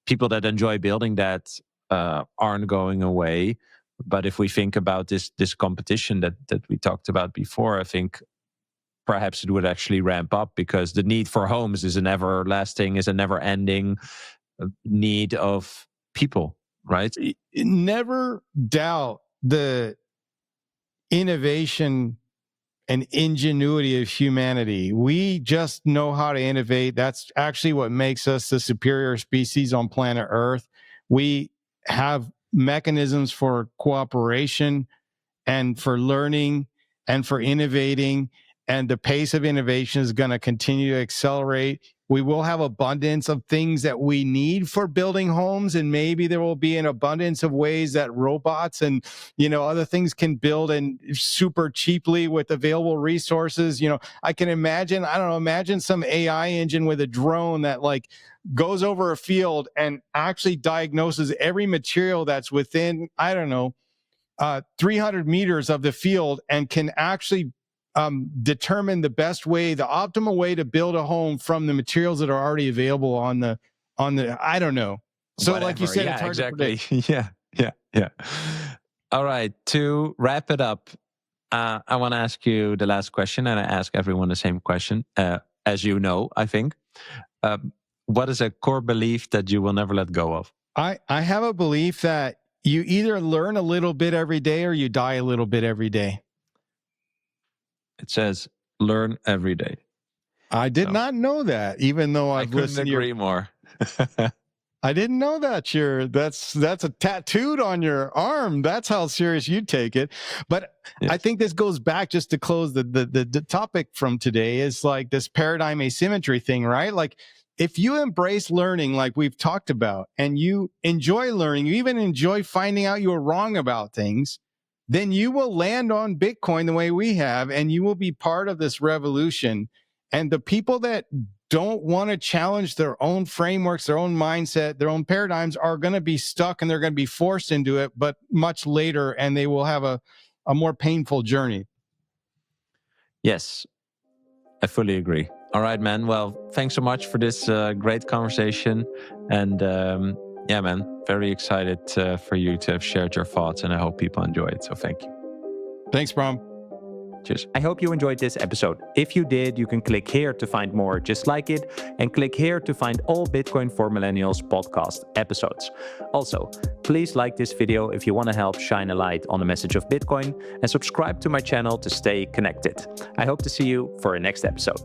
A: People that enjoy building that aren't going away. But if we think about this competition that we talked about before, I think perhaps it would actually ramp up because the need for homes is a never-ending need of people, right?
B: Never doubt the innovation and ingenuity of humanity. We just know how to innovate. That's actually what makes us the superior species on planet Earth. We have mechanisms for cooperation and for learning and for innovating. And the pace of innovation is going to continue to accelerate. We will have abundance of things that we need for building homes, and maybe there will be an abundance of ways that robots and other things can build and super cheaply with available resources. I can imagine some AI engine with a drone that like goes over a field and actually diagnoses every material that's within 300 meters of the field and can actually determine the optimal way to build a home from the materials that are already available on the I don't know. So
A: Whatever.
B: Like you said,
A: yeah,
B: it's hard
A: exactly.
B: to predict.
A: Yeah. All right. To wrap it up, I want to ask you the last question, and I ask everyone the same question. As you know, I think. What is a core belief that you will never let go of?
B: I have a belief that you either learn a little bit every day or you die a little bit every day.
A: It says learn every day.
B: I did not know that, even though I've listened to
A: agree more.
B: I didn't know that. That's a tattooed on your arm. That's how serious you take it. But yes. I think this goes back, just to close the topic from today, is like this paradigm asymmetry thing, right? Like if you embrace learning like we've talked about, and you enjoy learning, you even enjoy finding out you were wrong about things, then you will land on Bitcoin the way we have, and you will be part of this revolution. And the people that don't want to challenge their own frameworks, their own mindset, their own paradigms are going to be stuck, and they're going to be forced into it, but much later, and they will have a more painful journey.
A: Yes, I fully agree. All right, man. Well, thanks so much for this great conversation. And yeah, man, very excited for you to have shared your thoughts, and I hope people enjoy it. So thank you.
B: Thanks, Bram.
A: Cheers. I hope you enjoyed this episode. If you did, you can click here to find more just like it, and click here to find all Bitcoin for Millennials podcast episodes. Also, please like this video if you want to help shine a light on the message of Bitcoin, and subscribe to my channel to stay connected. I hope to see you for a next episode.